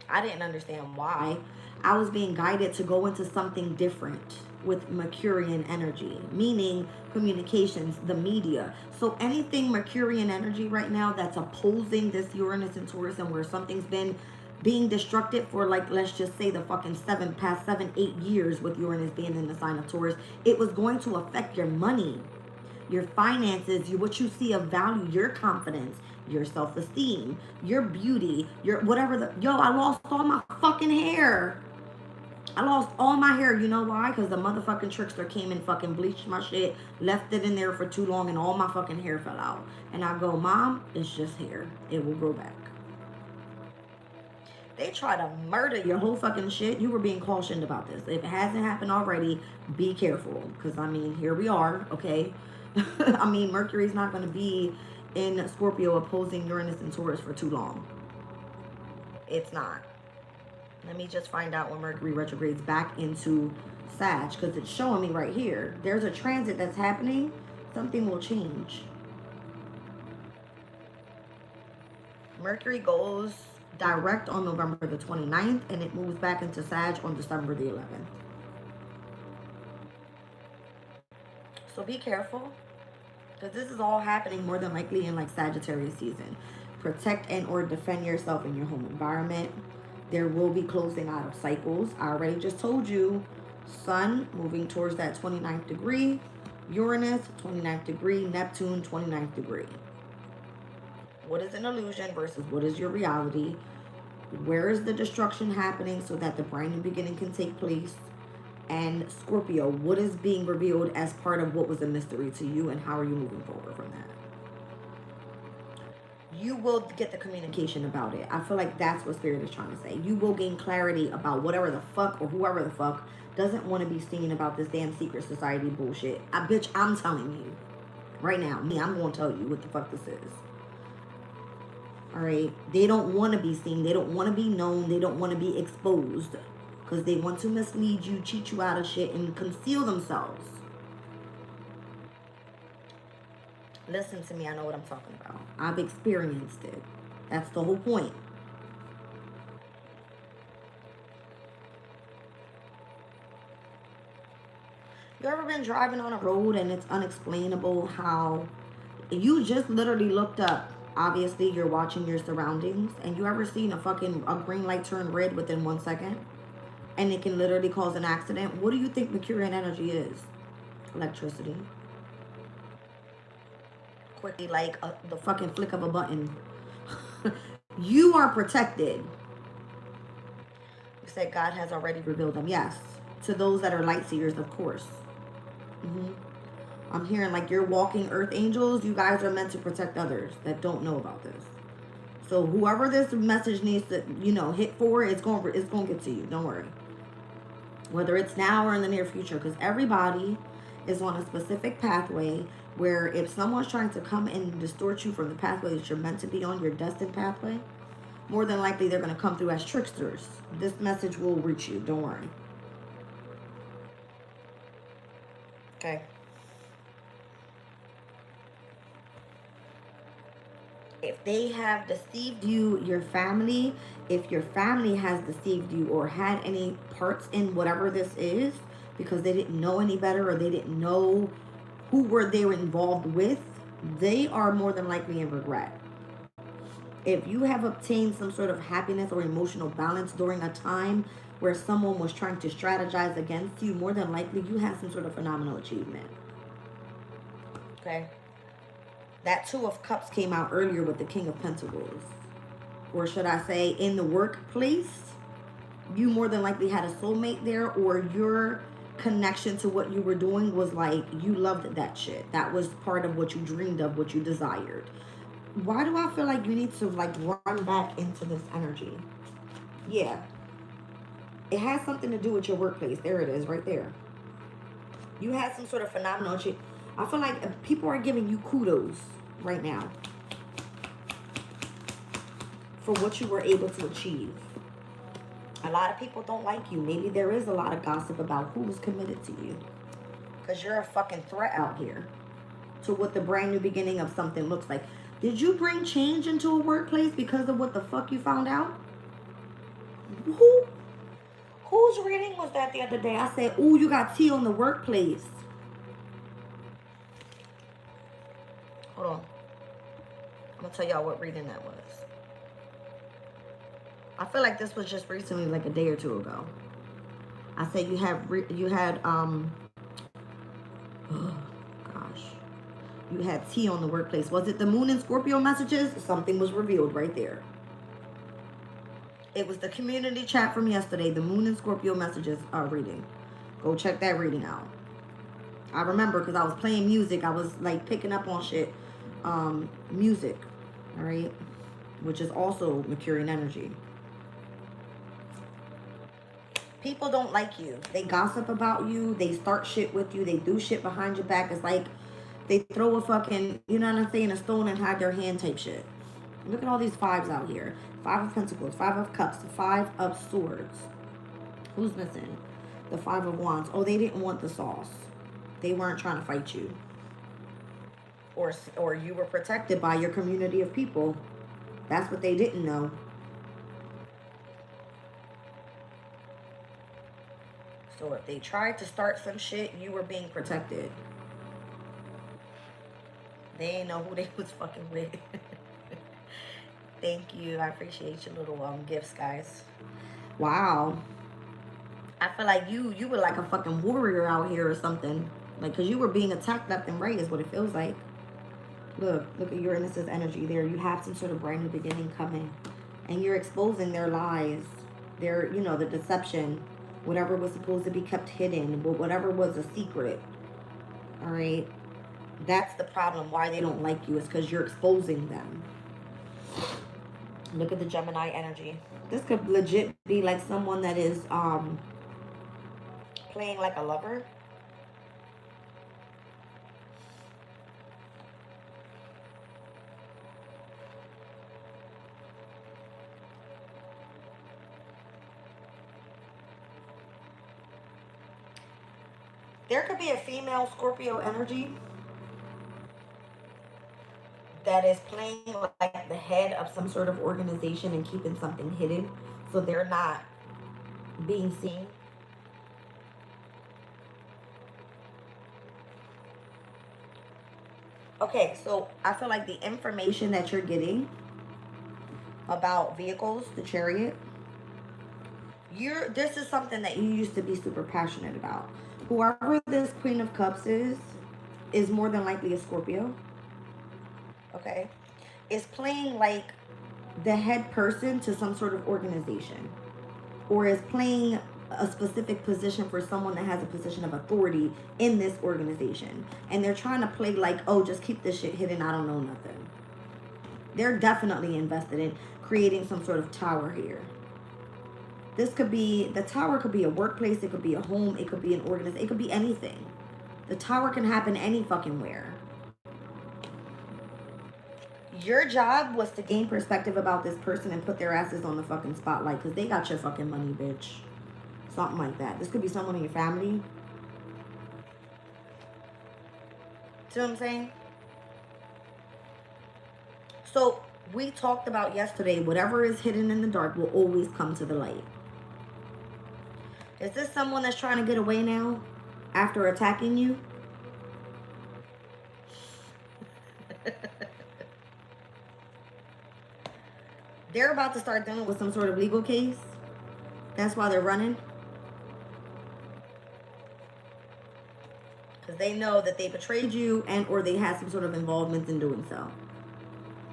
A: I didn't understand why. I was being guided to go into something different with Mercurian energy, meaning communications, the media. So anything Mercurian energy right now that's opposing this Uranus and Taurus, and where something's been being destructive for, like, let's just say the fucking past 7-8 years with Uranus being in the sign of Taurus, it was going to affect your money, your finances, what you see of value, your confidence, your self-esteem, your beauty, your whatever. I lost all my fucking hair. I lost all my hair. You know why? Because the motherfucking trickster came and fucking bleached my shit, left it in there for too long, and all my fucking hair fell out. And I go, Mom, it's just hair. It will grow back. They try to murder your whole fucking shit. You were being cautioned about this. If it hasn't happened already, be careful. Because, I mean, here we are, okay? I mean, Mercury's not going to be in Scorpio opposing Uranus and Taurus for too long. It's not. Let me just find out when Mercury retrogrades back into Sag, because it's showing me right here. There's a transit that's happening. Something will change. Mercury goes direct on November the 29th, and it moves back into Sag on December the 11th. So be careful, because this is all happening more than likely in like Sagittarius season. Protect and or defend yourself in your home environment. There will be closing out of cycles. I already just told you, Sun moving towards that 29th degree, Uranus 29th degree, Neptune 29th degree. What is an illusion versus what is your reality? Where is the destruction happening so that the brand new beginning can take place? And Scorpio, what is being revealed as part of what was a mystery to you, and how are you moving forward from that? You will get the communication about it. I feel like that's what Spirit is trying to say. You will gain clarity about whatever the fuck or whoever the fuck doesn't want to be seen about this damn secret society bullshit. Bitch, I'm telling you. Right now, I'm going to tell you what the fuck this is. Alright? They don't want to be seen. They don't want to be known. They don't want to be exposed. Because they want to mislead you, cheat you out of shit, and conceal themselves. Listen to me, I know what I'm talking about. I've experienced it. That's the whole point. You ever been driving on a road and it's unexplainable how you just literally looked up? Obviously, you're watching your surroundings, and you ever seen a green light turn red within 1 second? And it can literally cause an accident. What do you think Mercurian energy is? Electricity. Quickly, like the fucking flick of a button. You are protected. You said God has already revealed them. Yes. To those that are light seers, of course. I'm hearing like you're walking earth angels. You guys are meant to protect others that don't know about this. So whoever this message needs to, hit for, it's going to get to you. Don't worry. Whether it's now or in the near future, because everybody is on a specific pathway where if someone's trying to come and distort you from the pathway that you're meant to be on, your destined pathway, more than likely they're going to come through as tricksters. This message will reach you. Don't worry. Okay. If they have deceived you, your family, if your family has deceived you or had any parts in whatever this is, because they didn't know any better or they didn't know who they were involved with, they are more than likely in regret. If you have obtained some sort of happiness or emotional balance during a time where someone was trying to strategize against you, more than likely you had some sort of phenomenal achievement. Okay. That Two of Cups came out earlier with the King of Pentacles. Or should I say, in the workplace, you more than likely had a soulmate there, or your connection to what you were doing was like, you loved that shit. That was part of what you dreamed of, what you desired. Why do I feel like you need to like run back into this energy? Yeah. It has something to do with your workplace. There it is, right there. You had some sort of phenomenal shit. I feel like people are giving you kudos right now for what you were able to achieve. A lot of people don't like you. Maybe there is a lot of gossip about who's committed to you. Because you're a fucking threat out here to what the brand new beginning of something looks like. Did you bring change into a workplace because of what the fuck you found out? Whose reading was that the other day? I said, ooh, you got tea on the workplace. Hold on. I'm going to tell y'all what reading that was. I feel like this was just recently, like a day or two ago. I said you had you had tea on the workplace. Was it the Moon and Scorpio messages? Something was revealed right there. It was the community chat from yesterday. The Moon and Scorpio messages are reading. Go check that reading out. I remember because I was playing music. I was like picking up on shit. Music. All right. Which is also Mercurian energy. People don't like you. They gossip about you. They start shit with you. They do shit behind your back. It's like they throw a fucking, you know what I'm saying, a stone and hide their hand type shit. Look at all these fives out here. 5 of Pentacles, 5 of Cups, 5 of Swords. Who's missing? The 5 of Wands. Oh, they didn't want the sauce. They weren't trying to fight you. Or you were protected by your community of people. That's what they didn't know. So if they tried to start some shit, you were being protected. They didn't know who they was fucking with. Thank you. I appreciate your little gifts, guys. Wow. I feel like you were like a fucking warrior out here or something. Like, because you were being attacked left and right is what it feels like. Look at Uranus's energy there. You have some sort of brand new beginning coming. And you're exposing their lies. Their, you know, the deception. Whatever was supposed to be kept hidden. Whatever was a secret. All right. That's the problem. Why they don't like you is because you're exposing them. Look at the Gemini energy. This could legit be like someone that is playing like a lover. There could be a female Scorpio energy that is playing like the head of some sort of organization and keeping something hidden so they're not being seen. Okay, so I feel like the information that you're getting about vehicles, the Chariot, this is something that you used to be super passionate about. Whoever this Queen of Cups is more than likely a Scorpio. Okay, is playing like the head person to some sort of organization, or is playing a specific position for someone that has a position of authority in this organization, and they're trying to play like, oh, just keep this shit hidden, I don't know nothing. They're definitely invested in creating some sort of tower here. This could be, the tower could be a workplace, it could be a home, it could be an organization, it could be anything. The tower can happen any fucking where. Your job was to gain perspective about this person and put their asses on the fucking spotlight because they got your fucking money, bitch. Something like that. This could be someone in your family. See what I'm saying? So we talked about yesterday, whatever is hidden in the dark will always come to the light. Is this someone that's trying to get away now after attacking you? They're about to start dealing with some sort of legal case. That's why they're running. Because they know that they betrayed you and or they had some sort of involvement in doing so.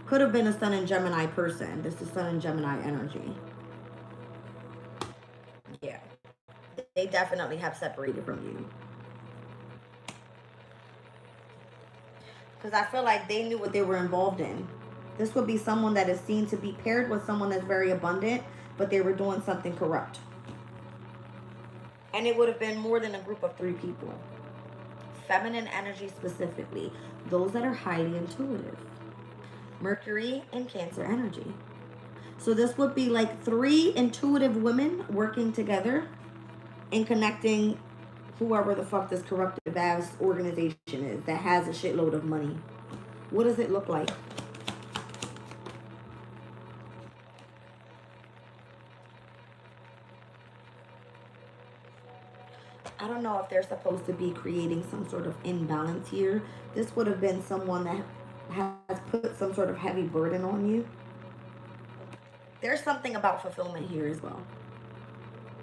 A: Could have been a Sun and Gemini person. This is Sun and Gemini energy. Yeah. They definitely have separated from you. Because I feel like they knew what they were involved in. This would be someone that is seen to be paired with someone that's very abundant, but they were doing something corrupt. And it would have been more than a group of 3 people. Feminine energy specifically. Those that are highly intuitive. Mercury and Cancer energy. So this would be like 3 intuitive women working together and connecting whoever the fuck this corruptive ass organization is that has a shitload of money. What does it look like? I don't know if they're supposed to be creating some sort of imbalance here. This would have been someone that has put some sort of heavy burden on you. There's something about fulfillment here as well.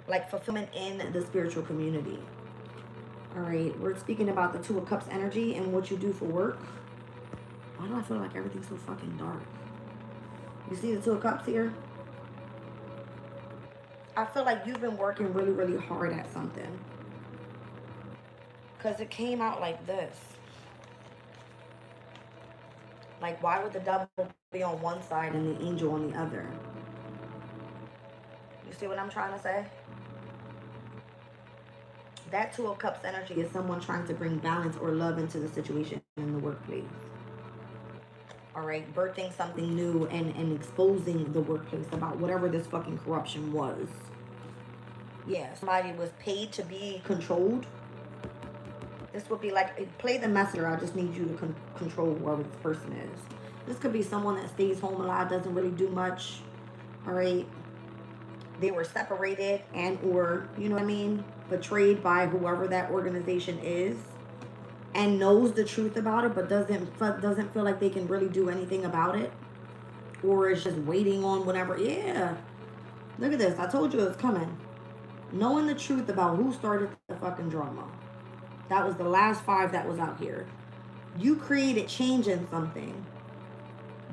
A: Like fulfillment in the spiritual community. All right, we're speaking about the 2 of Cups energy and what you do for work. Why do I feel like everything's so fucking dark? You see the 2 of Cups here? I feel like you've been working really, really hard at something. Because it came out like this. Like, why would the devil be on one side and the angel on the other? You see what I'm trying to say? That 2 of Cups energy is someone trying to bring balance or love into the situation in the workplace. All right, birthing something new and exposing the workplace about whatever this fucking corruption was. Yeah, somebody was paid to be controlled. This would be like, play the messenger. I just need you to control whoever this person is. This could be someone that stays home a lot, doesn't really do much. All right. They were separated and or, you know what I mean, betrayed by whoever that organization is and knows the truth about it, but doesn't feel like they can really do anything about it, or is just waiting on whatever. Yeah. Look at this. I told you it was coming. Knowing the truth about who started the fucking drama. That was the last 5 that was out here. You created change in something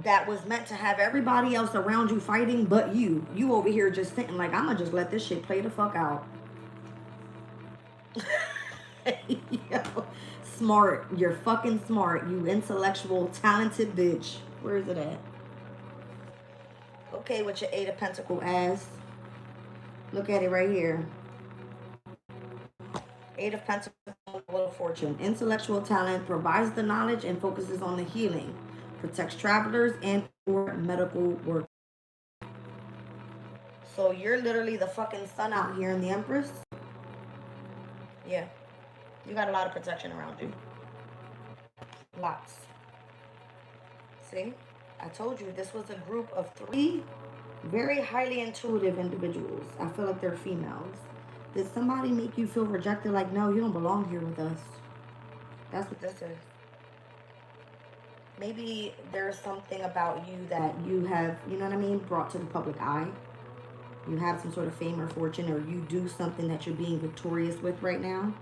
A: that was meant to have everybody else around you fighting but you. You over here just sitting like, I'm gonna just let this shit play the fuck out. Yo, smart. You're fucking smart. You intellectual, talented bitch. Where is it at? Okay, with your 8 of Pentacles ass. Look at it right here. 8 of Pentacles, Wheel of Fortune. Intellectual talent provides the knowledge and focuses on the healing. Protects travelers and or medical work. So you're literally the fucking sun out here in the Empress. Yeah. You got a lot of protection around you. Lots. See? I told you this was a group of 3 very highly intuitive individuals. I feel like they're females. Did somebody make you feel rejected? Like, no, you don't belong here with us. That's what this is. Maybe there's something about you that you have, you know what I mean, brought to the public eye. You have some sort of fame or fortune, or you do something that you're being victorious with right now.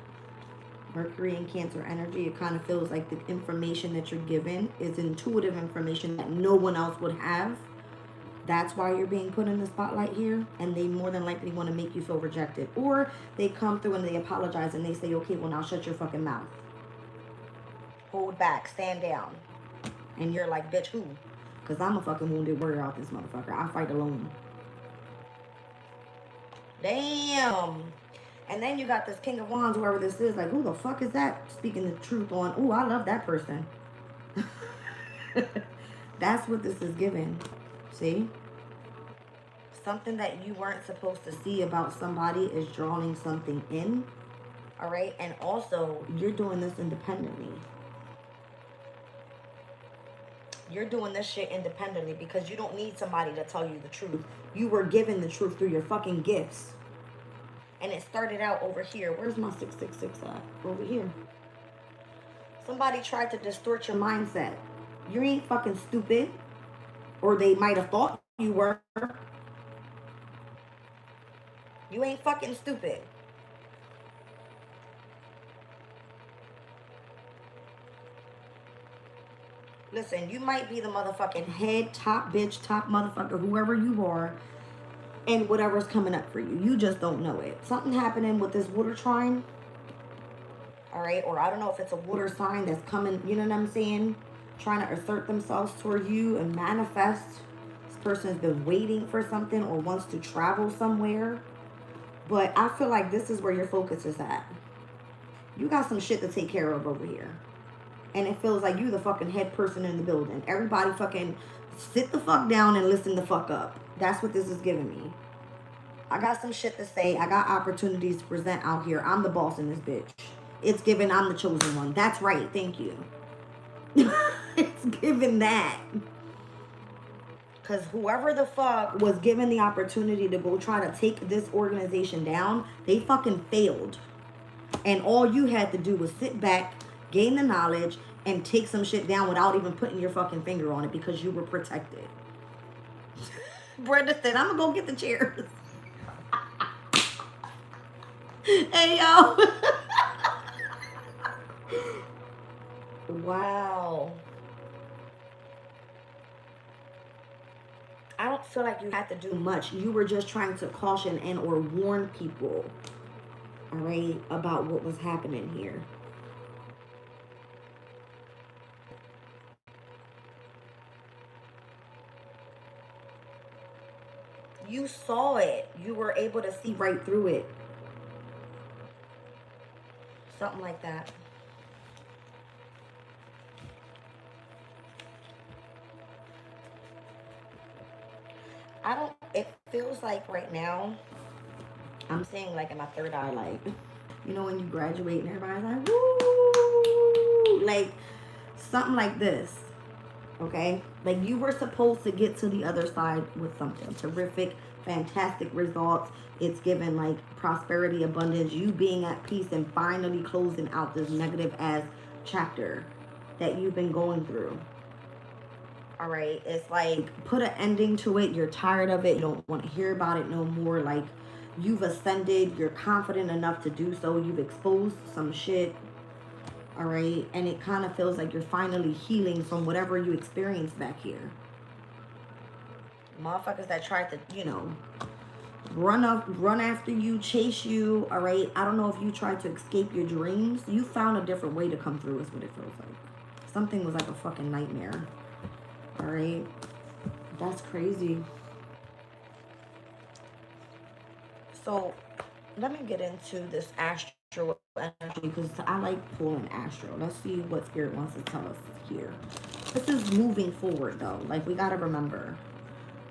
A: Mercury and Cancer energy, it kind of feels like the information that you're given is intuitive information that no one else would have. That's why you're being put in the spotlight here, and they more than likely want to make you feel rejected. Or they come through and they apologize and they say, okay, well now shut your fucking mouth. Hold back, stand down. And you're like, bitch, who? Because I'm a fucking wounded warrior out this motherfucker. I fight alone. Damn. And then you got this King of Wands, whoever this is. Like, who the fuck is that speaking the truth on? Oh, I love that person. That's what this is giving. See? Something that you weren't supposed to see about somebody is drawing something in. All right? And also, you're doing this independently. You're doing this shit independently because you don't need somebody to tell you the truth. You were given the truth through your fucking gifts. And it started out over here. Where's my 666 at? Over here. Somebody tried to distort your mindset. You ain't fucking stupid. Or they might have thought you were. You ain't fucking stupid. Listen, you might be the motherfucking head, top bitch, top motherfucker, whoever you are, and whatever's coming up for you. You just don't know it. Something happening with this water trine. All right? Or I don't know if it's a water sign that's coming, you know what I'm saying? Trying to assert themselves toward you and manifest. This person has been waiting for something or wants to travel somewhere. But I feel like this is where your focus is at. You got some shit to take care of over here. And it feels like you the fucking head person in the building. Everybody fucking sit the fuck down and listen the fuck up. That's what this is giving me. I got some shit to say. I got opportunities to present out here. I'm the boss in this bitch. It's given I'm the chosen one. That's right. Thank you. It's given that. Because whoever the fuck was given the opportunity to go try to take this organization down, they fucking failed. And all you had to do was sit back, gain the knowledge, and take some shit down without even putting your fucking finger on it because you were protected. Brenda said, I'm gonna go get the chairs. Hey, yo. Wow. I don't feel like you had to do much. You were just trying to caution and or warn people, all right, about what was happening here. You saw it. You were able to see right through it. Something like that. It feels like right now, I'm seeing like in my third eye, like, you know, when you graduate and everybody's like, woo, like something like this, okay? Like you were supposed to get to the other side with something terrific, fantastic results. It's given like prosperity, abundance, you being at peace and finally closing out this negative ass chapter that you've been going through. All right, it's like put an ending to it. You're tired of it. You don't want to hear about it no more. Like you've ascended. You're confident enough to do so. You've exposed some shit. All right, and it kind of feels like you're finally healing from whatever you experienced back here. Motherfuckers that tried to, you know, run after you, chase you. All right, I don't know if you tried to escape your dreams. You found a different way to come through. Is what it feels like. Something was like a fucking nightmare. All right, that's crazy. So let me get into this astral energy because I like pulling astral. Let's see what spirit wants to tell us here. This is moving forward though. Like we got to remember.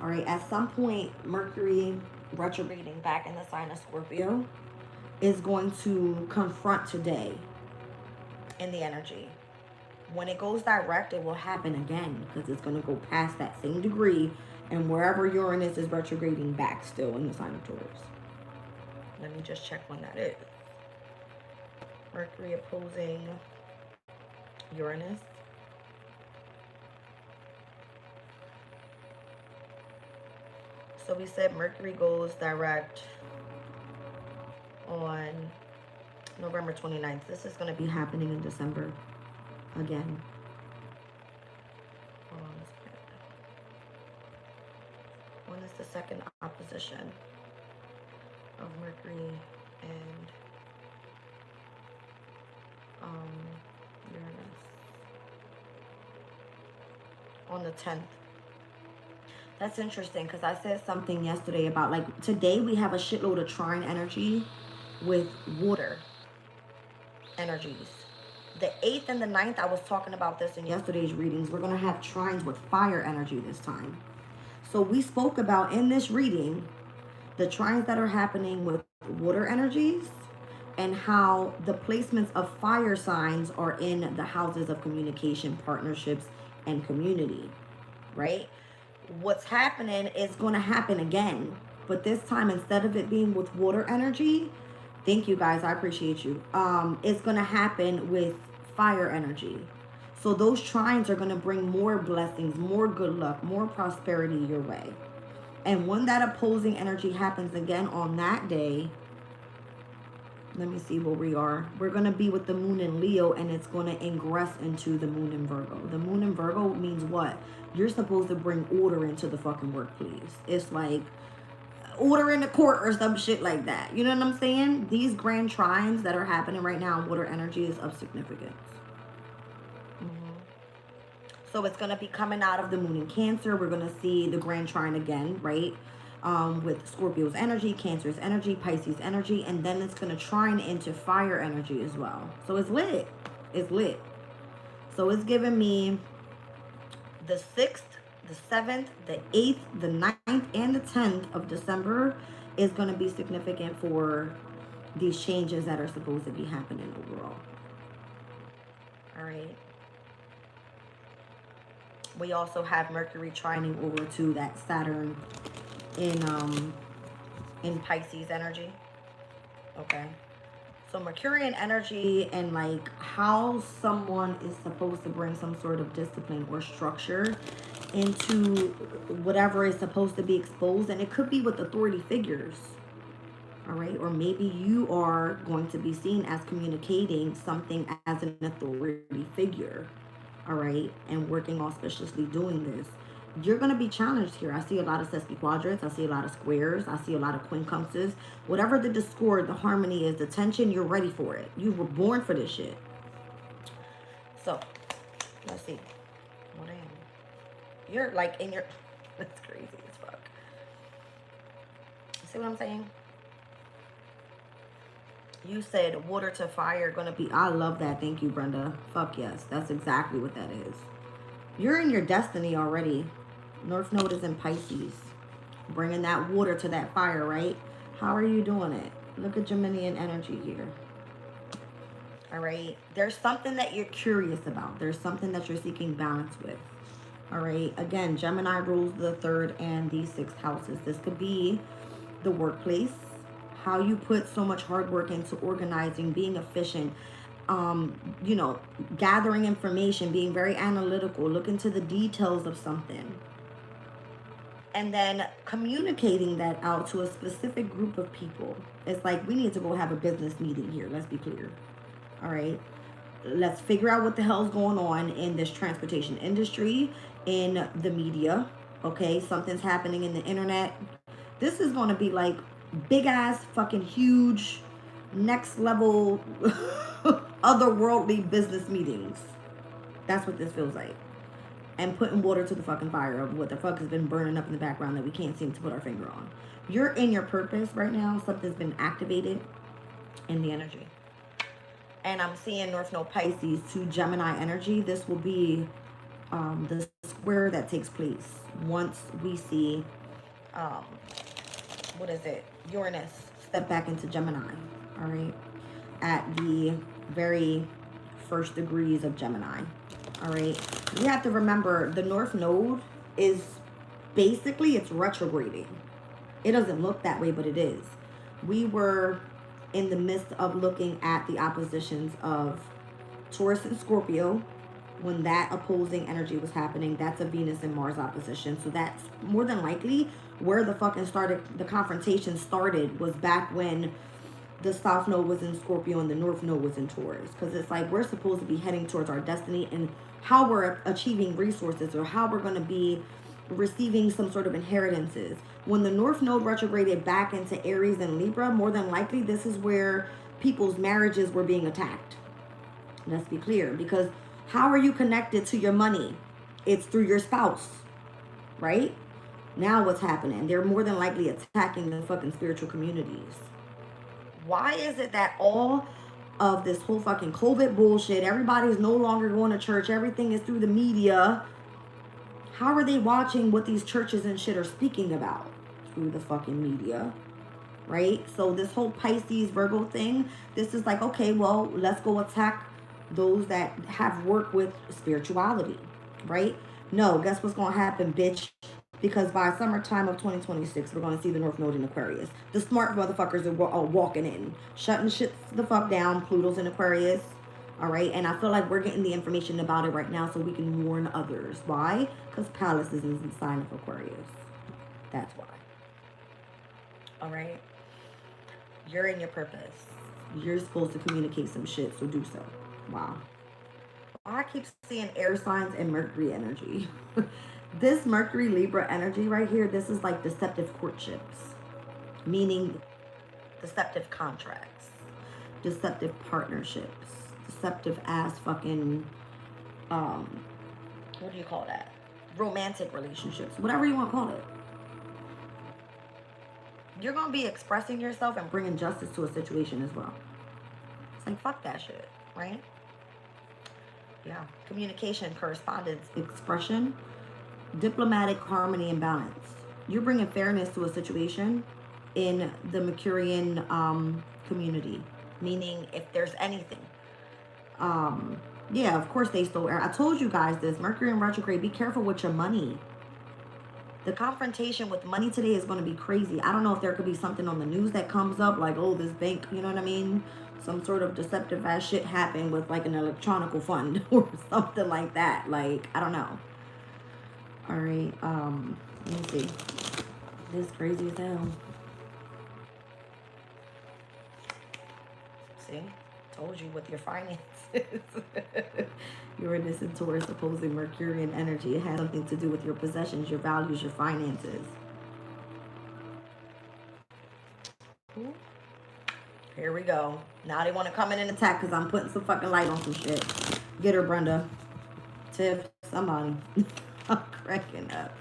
A: All right, at some point, Mercury retrograding back in the sign of Scorpio is going to confront today in the energy. When it goes direct, it will happen again because it's going to go past that same degree and wherever Uranus is retrograding back still in the sign of Taurus. Let me just check when that is. Mercury opposing Uranus. So we said Mercury goes direct on November 29th. This is going to be happening in December. Again. When is the second opposition of Mercury and Uranus? On the 10th. That's interesting because I said something yesterday about like today we have a shitload of trine energy with water energies. The 8th and the 9th, I was talking about this in yesterday's readings. We're going to have trines with fire energy this time. So we spoke about in this reading the trines that are happening with water energies and how the placements of fire signs are in the houses of communication, partnerships, and community, right? What's happening is going to happen again, but this time, instead of it being with water energy, thank you guys, I appreciate you. It's going to happen with fire energy. So those trines are going to bring more blessings, more good luck, more prosperity your way. And when that opposing energy happens again on that day, let me see where we are. We're going to be with the moon in Leo, and it's going to ingress into the moon in Virgo. The moon in Virgo means what? You're supposed to bring order into the fucking workplace. It's like order in the court or some shit like that. You know what I'm saying? These grand trines that are happening right now in water energy is of significance. So it's going to be coming out of the moon in Cancer. We're going to see the grand trine again, right? With Scorpio's energy, Cancer's energy, Pisces energy, and then it's going to trine into fire energy as well. So it's lit. It's lit. So it's giving me the 6th, the 7th, the 8th, the 9th, and the 10th of December is going to be significant for these changes that are supposed to be happening overall. All right. We also have Mercury trining over to that Saturn in Pisces energy. Okay. So Mercurian energy and like how someone is supposed to bring some sort of discipline or structure into whatever is supposed to be exposed. And it could be with authority figures. All right. Or maybe you are going to be seen as communicating something as an authority figure. All right, and working auspiciously doing this. You're going to be challenged here. I see a lot of sesquiquadrats. I see a lot of squares. I see a lot of quincunxes. Whatever the discord, the harmony is, the tension, you're ready for it. You were born for this shit. So, let's see. What I am. You're like in your... That's crazy as fuck. See what I'm saying? You said water to fire gonna be... I love that. Thank you, Brenda. Fuck yes. That's exactly what that is. You're in your destiny already. North Node is in Pisces. Bringing that water to that fire, right? How are you doing it? Look at Geminian energy here. All right. There's something that you're curious about. There's something that you're seeking balance with. All right. Again, Gemini rules the 3rd and the 6th houses. This could be the workplace. How you put so much hard work into organizing, being efficient, you know, gathering information, being very analytical, looking to the details of something. And then communicating that out to a specific group of people. It's like, we need to go have a business meeting here. Let's be clear. All right. Let's figure out what the hell's going on in this transportation industry, in the media. Okay. Something's happening in the internet. This is going to be like big ass fucking huge next level otherworldly business meetings. That's what this feels like. And putting water to the fucking fire of what the fuck has been burning up in the background that we can't seem to put our finger on. You're in your purpose right now. Something's been activated in the energy. And I'm seeing North Node Pisces to Gemini energy. This will be the square that takes place once we see what is it? Uranus step back into Gemini, all right? At the very first degrees of Gemini, all right? You have to remember the North Node is basically, it's retrograding. It doesn't look that way, but it is. We were in the midst of looking at the oppositions of Taurus and Scorpio. When that opposing energy was happening, that's a Venus and Mars opposition. So that's more than likely where the fucking the confrontation started, was back when the South Node was in Scorpio and the North Node was in Taurus. Because it's like, we're supposed to be heading towards our destiny and how we're achieving resources, or how we're going to be receiving some sort of inheritances. When the North Node retrograded back into Aries and Libra, more than likely this is where people's marriages were being attacked. Let's be clear, because how are you connected to your money? It's through your spouse, right? Now what's happening? They're more than likely attacking the fucking spiritual communities. Why is it that all of this whole fucking COVID bullshit. Everybody's no longer going to church. Everything is through the media. How are they watching what these churches and shit are speaking about? Through the fucking media, right? So this whole Pisces Virgo thing, this is like, okay, well, let's go attack those that have worked with spirituality, right? No, guess what's going to happen, bitch? Because by summertime of 2026, we're going to see the North Node in Aquarius. The smart motherfuckers are walking in, shutting shit the fuck down. Pluto's in Aquarius. All right. And I feel like we're getting the information about it right now so we can warn others. Why? Because Pallas is in the sign of Aquarius. That's why. All right. You're in your purpose. You're supposed to communicate some shit, so do so. Wow. I keep seeing air signs and Mercury energy. This Mercury Libra energy right here, this is like deceptive courtships, meaning deceptive contracts, deceptive partnerships, deceptive ass fucking, what do you call that? Romantic relationships, whatever you want to call it. You're going to be expressing yourself and bringing justice to a situation as well. It's like, fuck that shit, right? Yeah. Communication, correspondence, expression, diplomatic harmony and balance. You're bringing fairness to a situation in the Mercurian community. Meaning, if there's anything. Yeah, of course they stole air. I told you guys this. Mercury in retrograde, be careful with your money. The confrontation with money today is going to be crazy. I don't know if there could be something on the news that comes up like, oh, this bank, you know what I mean? Some sort of deceptive ass shit happened with like an electronical fund or something like that. Like, I don't know. All right, let me see. This is crazy as hell. See? Told you with your finances. Uranus and Taurus opposing Mercurian energy. It has something to do with your possessions, your values, your finances. Ooh. Here we go. Now they want to come in and attack because I'm putting some fucking light on some shit. Get her, Brenda. Tiff, somebody. I'm cracking up.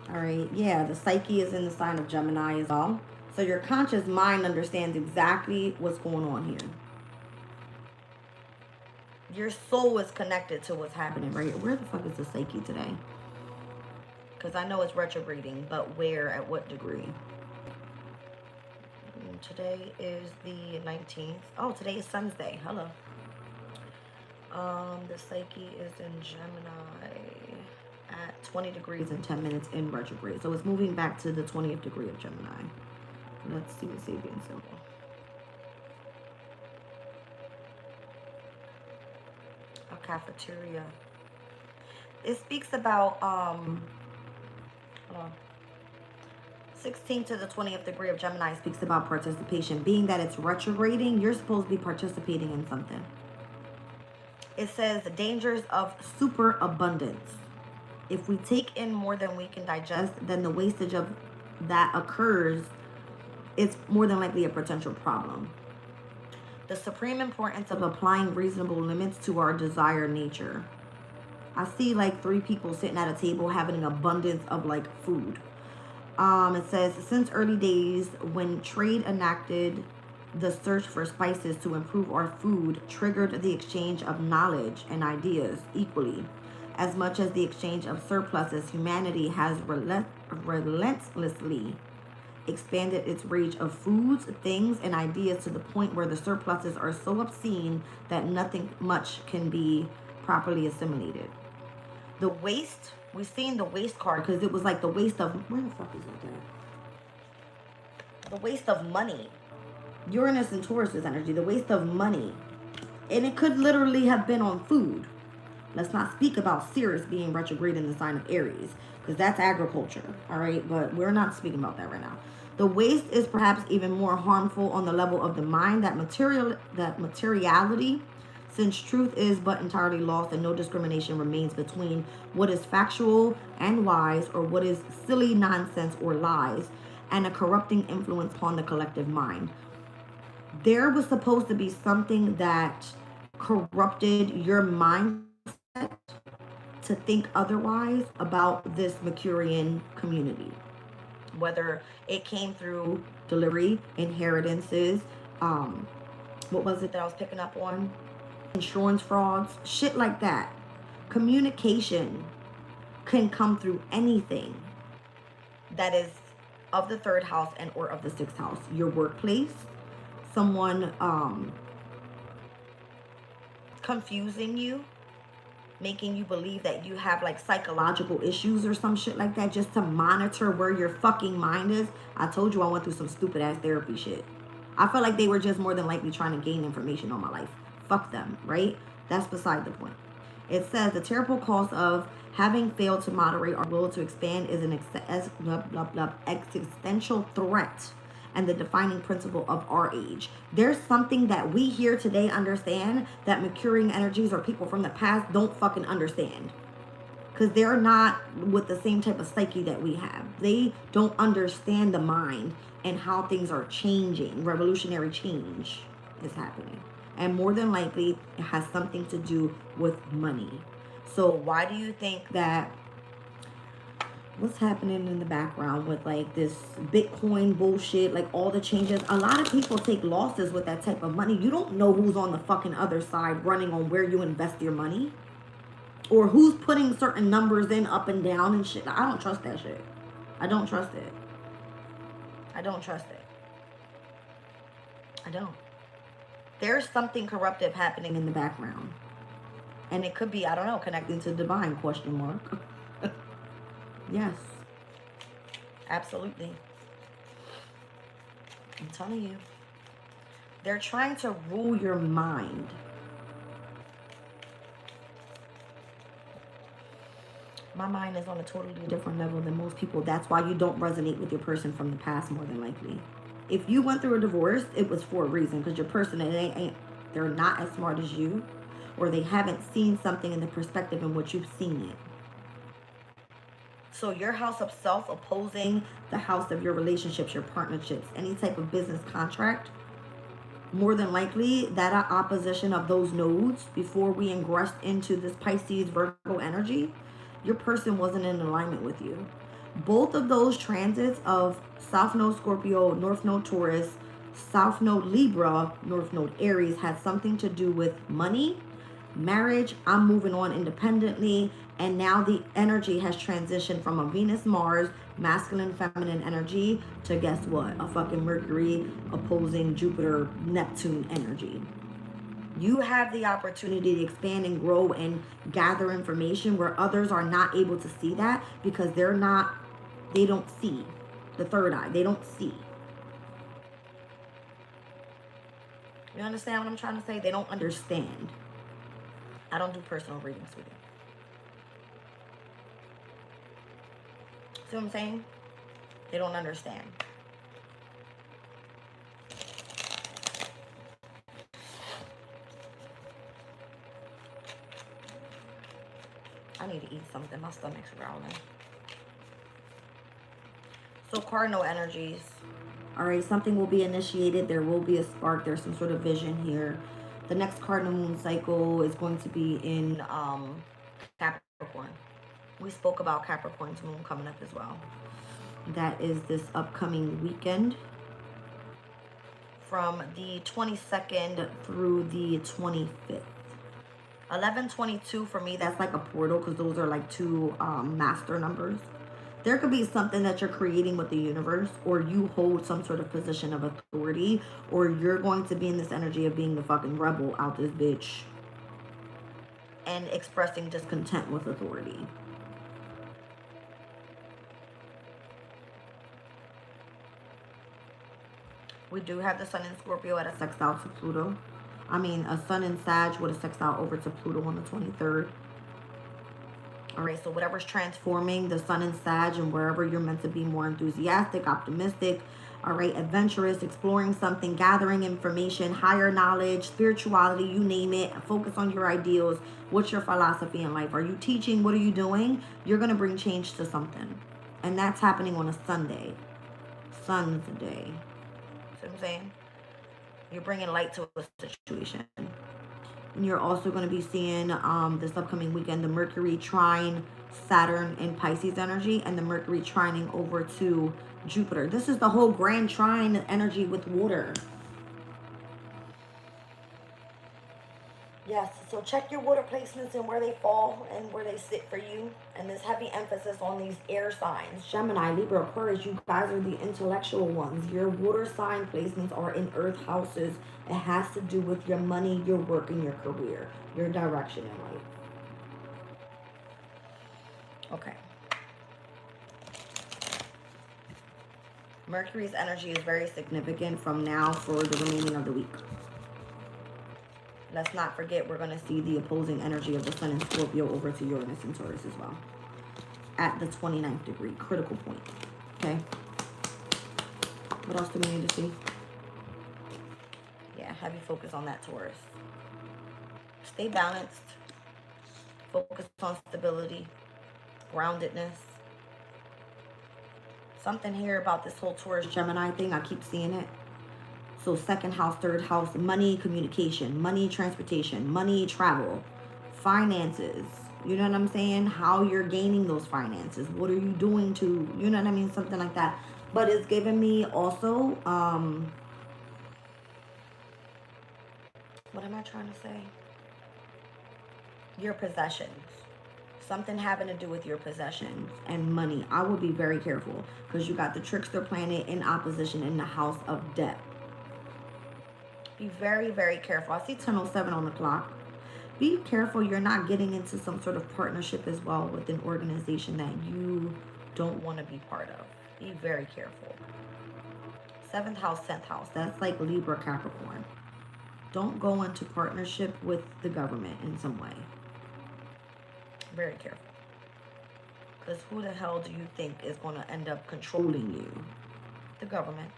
A: All right. Yeah, the psyche is in the sign of Gemini as well. So your conscious mind understands exactly what's going on here. Your soul is connected to what's happening, right? Where the fuck is the psyche today? Because I know it's retrograding, but where, at what degree? Today is the 19th. Oh, today is Sun's Day. Hello. The psyche is in Gemini at 20 degrees and 10 minutes in retrograde. So it's moving back to the 20th degree of Gemini. Let's see what Sabian symbol. A cafeteria. It speaks about hold on. 16th to the 20th degree of Gemini speaks about participation. Being that it's retrograding, you're supposed to be participating in something. It says the dangers of superabundance. If we take in more than we can digest, then the wastage of that occurs. It's more than likely a potential problem. The supreme importance of applying reasonable limits to our desired nature. I see like 3 people sitting at a table having an abundance of like food. It says, since early days when trade enacted the search for spices to improve our food, triggered the exchange of knowledge and ideas equally. As much as the exchange of surpluses, humanity has relentlessly expanded its range of foods, things, and ideas to the point where the surpluses are so obscene that nothing much can be properly assimilated. The waste, we've seen the waste card because it was like the waste of, where the fuck is it at? The waste of money. Uranus and Taurus's energy, the waste of money. And it could literally have been on food. Let's not speak about Sirius being retrograde in the sign of Aries, because that's agriculture, all right? But we're not speaking about that right now. The waste is perhaps even more harmful on the level of the mind, that materiality, since truth is but entirely lost and no discrimination remains between what is factual and wise, or what is silly nonsense or lies, and a corrupting influence upon the collective mind. There was supposed to be something that corrupted your mindset to think otherwise about this Mercurian community. Whether it came through delivery, inheritances, What was it that I was picking up on? Insurance frauds, shit like that. Communication can come through anything that is of the third house and or of the sixth house. Your workplace, someone confusing you, making you believe that you have like psychological issues or some shit like that, just to monitor where your fucking mind is. I told you I went through some stupid ass therapy shit. I felt like they were just more than likely trying to gain information on my life. Fuck them, right? That's beside the point. It says the terrible cost of having failed to moderate our will to expand is an existential threat and the defining principle of our age. There's something that we here today understand that Mercurian energies or people from the past don't fucking understand. Because they're not with the same type of psyche that we have. They don't understand the mind and how things are changing. Revolutionary change is happening. And more than likely, it has something to do with money. So why do you think that what's happening in the background with like this Bitcoin bullshit, like all the changes? A lot of people take losses with that type of money. You don't know who's on the fucking other side running on where you invest your money. Or who's putting certain numbers in up and down and shit. I don't trust that shit. I don't trust it. I don't trust it. I don't. There's something corruptive happening in the background. And it could be, I don't know, connecting to divine, question mark. Yes. Absolutely. I'm telling you. They're trying to rule your mind. My mind is on a totally different level than most people. That's why you don't resonate with your person from the past more than likely. If you went through a divorce, it was for a reason. Because your person, they're not as smart as you. Or they haven't seen something in the perspective in which you've seen it. So your house of self opposing the house of your relationships, your partnerships, any type of business contract, more than likely that opposition of those nodes before we ingressed into this Pisces Virgo energy, your person wasn't in alignment with you. Both of those transits of South Node Scorpio, North Node Taurus, South Node Libra, North Node Aries has something to do with money, marriage, I'm moving on independently, and now the energy has transitioned from a Venus-Mars, masculine, feminine energy to guess what? A fucking Mercury opposing Jupiter, Neptune energy. You have the opportunity to expand and grow and gather information where others are not able to see that because they don't see the third eye. They don't see. You understand what I'm trying to say? They don't understand. I don't do personal readings with you. See what I'm saying? They don't understand. I need to eat something. My stomach's growling. So cardinal energies. All right, something will be initiated. There will be a spark. There's some sort of vision here. The next cardinal moon cycle is going to be in Capricorn. We spoke about Capricorn's moon coming up as well. That is this upcoming weekend from the 22nd through the 25th. 11/22 for me, that's like a portal because those are like two master numbers. There could be something that you're creating with the universe, or you hold some sort of position of authority, or you're going to be in this energy of being the fucking rebel out this bitch and expressing discontent with authority. We do have the sun in Scorpio at a sextile to Pluto. I mean, a sun in Sag with a sextile over to Pluto on the 23rd. All right, so whatever's transforming the sun in Sag and wherever you're meant to be more enthusiastic, optimistic, all right, adventurous, exploring something, gathering information, higher knowledge, spirituality, you name it. Focus on your ideals. What's your philosophy in life? Are you teaching? What are you doing? You're going to bring change to something. And that's happening on a Sunday. Sun's day. See what I'm saying? You're bringing light to a situation. And you're also going to be seeing this upcoming weekend the Mercury trine Saturn in Pisces energy and the Mercury trining over to Jupiter. This is the whole grand trine energy with water. Yes, so check your water placements and where they fall and where they sit for you. And this heavy emphasis on these air signs. Gemini, Libra, Aquarius, you guys are the intellectual ones. Your water sign placements are in earth houses. It has to do with your money, your work, and your career, your direction in life. Okay. Mercury's energy is very significant from now for the remaining of the week. Let's not forget, we're going to see the opposing energy of the Sun and Scorpio over to Uranus and Taurus as well. At the 29th degree, critical point. Okay? What else do we need to see? Yeah, heavy focus on that Taurus. Stay balanced. Focus on stability, groundedness. Something here about this whole Taurus Gemini thing, I keep seeing it. So second house, third house, money, communication, money, transportation, money, travel, finances. You know what I'm saying? How you're gaining those finances. What are you doing to, you know what I mean? Something like that. But it's giving me also, what am I trying to say? Your possessions. Something having to do with your possessions and money. I would be very careful because you got the trickster planet in opposition in the house of debt. Be very, very careful. I see 10:07 on the clock. Be careful you're not getting into some sort of partnership as well with an organization that you don't want to be part of. Be very careful. 7th house, 10th house. That's like Libra, Capricorn. Don't go into partnership with the government in some way. Very careful. Because who the hell do you think is going to end up controlling you? The government.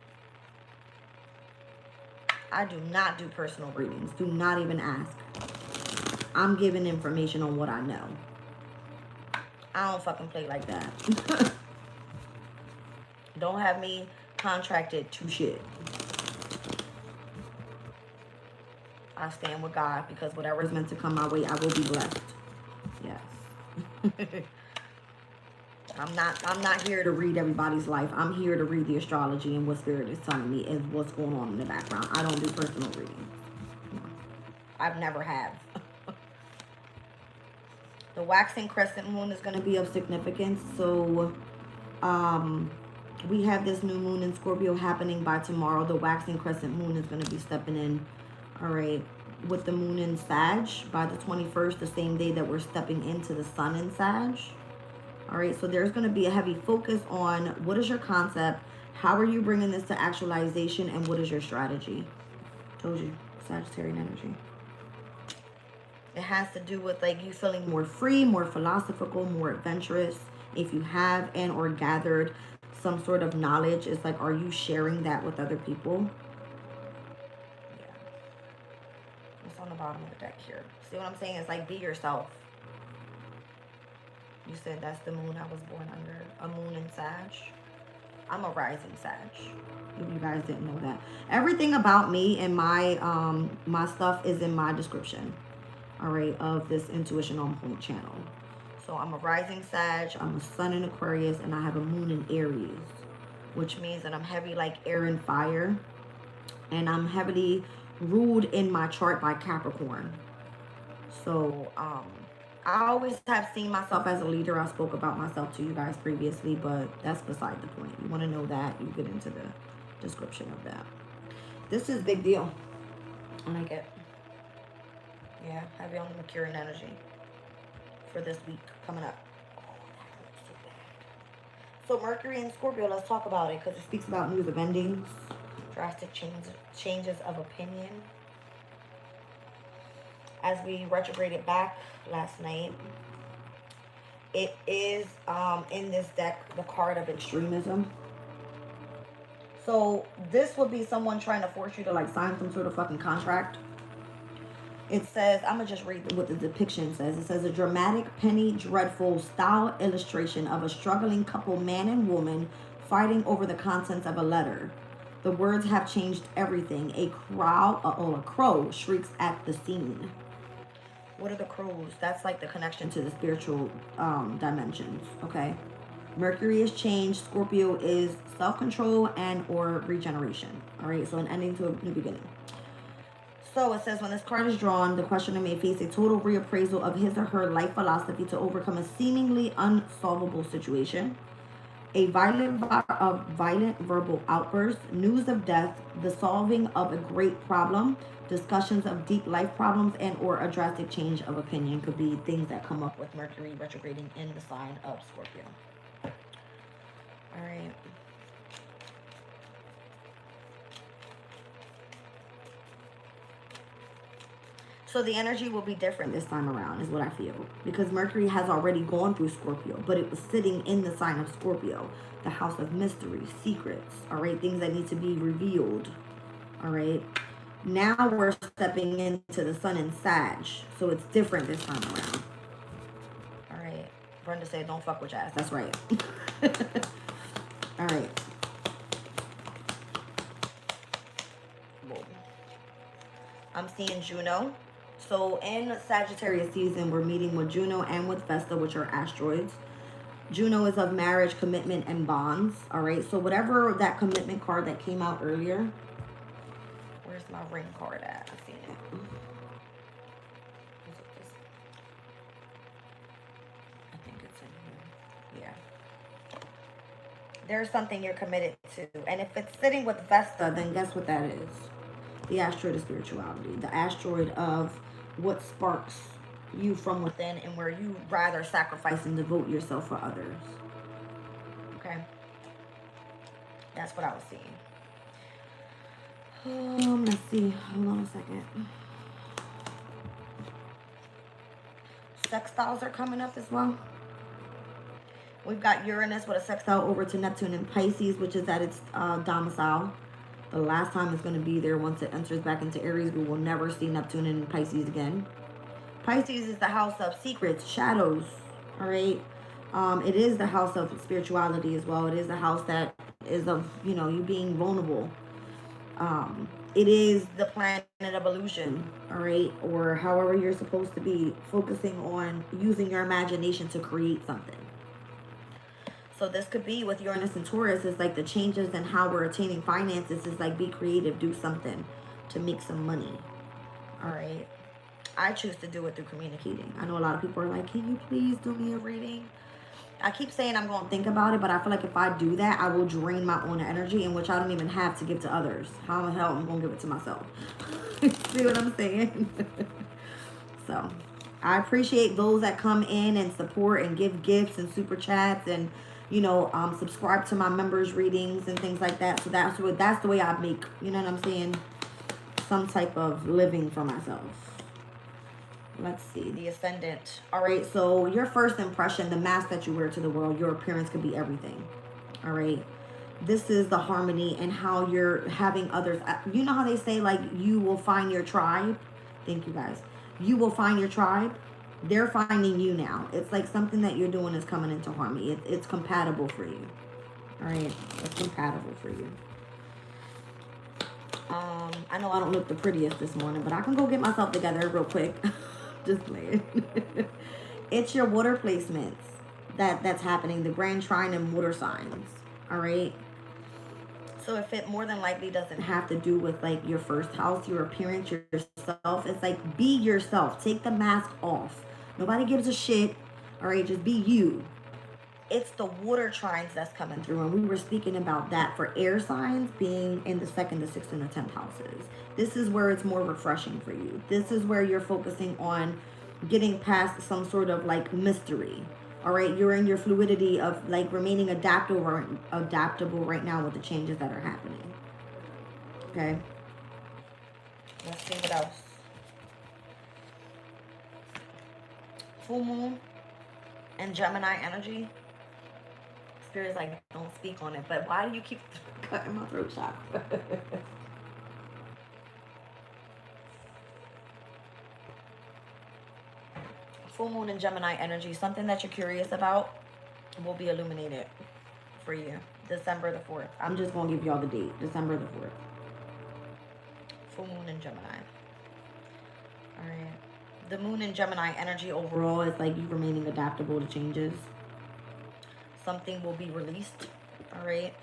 A: I do not do personal readings. Do not even ask. I'm giving information on what I know. I don't fucking play like that. Don't have me contracted to shit. I stand with God because whatever is meant to come my way, I will be blessed. Yes. I'm not here to read everybody's life. I'm here to read the astrology, and what spirit is telling me is what's going on in the background. I don't do personal readings. I've never have. The waxing crescent moon is going to be of significance. So we have this new moon in Scorpio happening by tomorrow. The waxing crescent moon is going to be stepping in, all right, with the moon in Sag by the 21st, the same day that we're stepping into the sun in Sag. All right, so there's going to be a heavy focus on what is your concept, how are you bringing this to actualization, and what is your strategy. Told you, Sagittarian energy. It has to do with like you feeling more free, more philosophical, more adventurous. If you have and or gathered some sort of knowledge, it's like, are you sharing that with other people? Yeah. It's on the bottom of the deck here. See what I'm saying? It's like, be yourself. You said that's the moon I was born under. A moon in Sag. I'm a rising Sag. If you guys didn't know that. Everything about me and my my stuff is in my description. All right, of this Intuition on Point channel. So I'm a rising Sag, I'm a sun in Aquarius, and I have a moon in Aries, which means that I'm heavy like air and fire, and I'm heavily ruled in my chart by Capricorn. So I always have seen myself as a leader. I spoke about myself to you guys previously, but that's beside the point. You want to know that, you get into the description of that. This is big deal. I like it. Yeah, heavy on the Mercurian energy for this week coming up. Oh, that hurts so bad. So Mercury and Scorpio, let's talk about it because it speaks about news of endings, drastic changes of opinion. As we retrograded back last night, it is in this deck the card of extremism. So this would be someone trying to force you to like sign some sort of fucking contract. It says, I'm going to just read what the depiction says. It says, a dramatic, penny dreadful style illustration of a struggling couple, man and woman, fighting over the contents of a letter. The words have changed everything. A crow shrieks at the scene. What are the crows? That's like the connection to the spiritual dimensions, okay? Mercury is changed. Scorpio is self-control and or regeneration, all right? So an ending to a new beginning. So it says when this card is drawn, the questioner may face a total reappraisal of his or her life philosophy to overcome a seemingly unsolvable situation. A violent verbal outburst, news of death, the solving of a great problem, discussions of deep life problems, and or a drastic change of opinion could be things that come up with Mercury retrograding in the sign of Scorpio. All right. So the energy will be different this time around, is what I feel. Because Mercury has already gone through Scorpio, but it was sitting in the sign of Scorpio, the house of mystery, secrets, all right, things that need to be revealed, all right. Now we're stepping into the sun in Sag, so it's different this time around. All right. Brenda said, don't fuck with your ass. That's right. All right. Whoa. I'm seeing Juno. So in Sagittarius season, we're meeting with Juno and with Vesta, which are asteroids. Juno is of marriage, commitment, and bonds. All right. So whatever that commitment card that came out earlier. Where's my ring card at? I seen it. I think it's in here. Yeah. There's something you're committed to. And if it's sitting with Vesta, then guess what that is? The asteroid of spirituality. The asteroid of what sparks you from within and where you rather sacrifice and devote yourself for others. Okay. That's what I was seeing. Let's see. Hold on a second. Sextiles are coming up as well. We've got Uranus with a sextile over to Neptune in Pisces, which is at its domicile. The last time it's going to be there. Once it enters back into Aries, we will never see Neptune in Pisces again. Pisces is the house of secrets, shadows, all right? It is the house of spirituality as well. It is the house that is of, you know, you being vulnerable. It is the planet of illusion, all right? Or however you're supposed to be focusing on using your imagination to create something. So this could be with Uranus and Taurus is like the changes in how we're attaining finances is like be creative, do something to make some money. All right. I choose to do it through communicating. I know a lot of people are like, can you please do me a reading? I keep saying I'm going to think about it, but I feel like if I do that, I will drain my own energy, in which I don't even have to give to others. How the hell am I going to give it to myself? See what I'm saying? So I appreciate those that come in and support and give gifts and super chats and, you know, subscribe to my members' readings and things like that. So that's the way I make, you know what I'm saying, some type of living for myself. Let's see, the ascendant. All right, so your first impression, the mask that you wear to the world, your appearance could be everything. All right, this is the harmony and how you're having others. You know how they say, like, you will find your tribe? Thank you, guys. You will find your tribe. They're finding you now. It's like something that you're doing is coming into harmony. It's compatible for you. All right, it's compatible for you. I know I don't look the prettiest this morning, but I can go get myself together real quick. Just playing. It's your water placements that's happening. The Grand Trine and water signs. All right. So if it more than likely doesn't have to do with like your first house, your appearance, yourself. It's like be yourself. Take the mask off. Nobody gives a shit. All right, just be you. It's the water trines that's coming through, and we were speaking about that for air signs being in the 2nd, the 6th, and the 10th houses. This is where it's more refreshing for you. This is where you're focusing on getting past some sort of like mystery. All right, you're in your fluidity of like remaining adaptable right now with the changes that are happening. Okay. Let's see what else. Full moon and Gemini energy. Spirit's like, don't speak on it. But why do you keep cutting my throat chakra? Full moon and Gemini energy. Something that you're curious about will be illuminated for you. December the 4th. I'm just going to give y'all the date. December the 4th. Full moon and Gemini. All right. The moon and Gemini energy overall is like you remaining adaptable to changes. Something will be released. All right.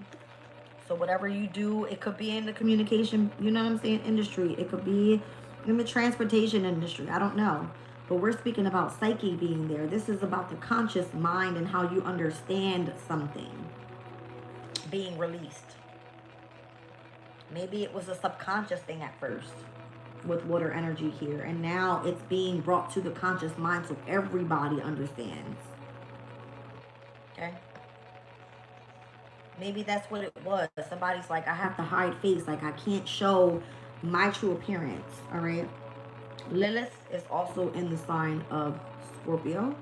A: So whatever you do, it could be in the communication, you know what I'm saying, industry. It could be in the transportation industry. I don't know. But we're speaking about psyche being there. This is about the conscious mind and how you understand something being released. Maybe it was a subconscious thing at first with water energy here. And now it's being brought to the conscious mind so everybody understands. Okay? Maybe that's what it was. Somebody's like, I have to hide face. Like, I can't show my true appearance. All right? Lilith is also in the sign of Scorpio,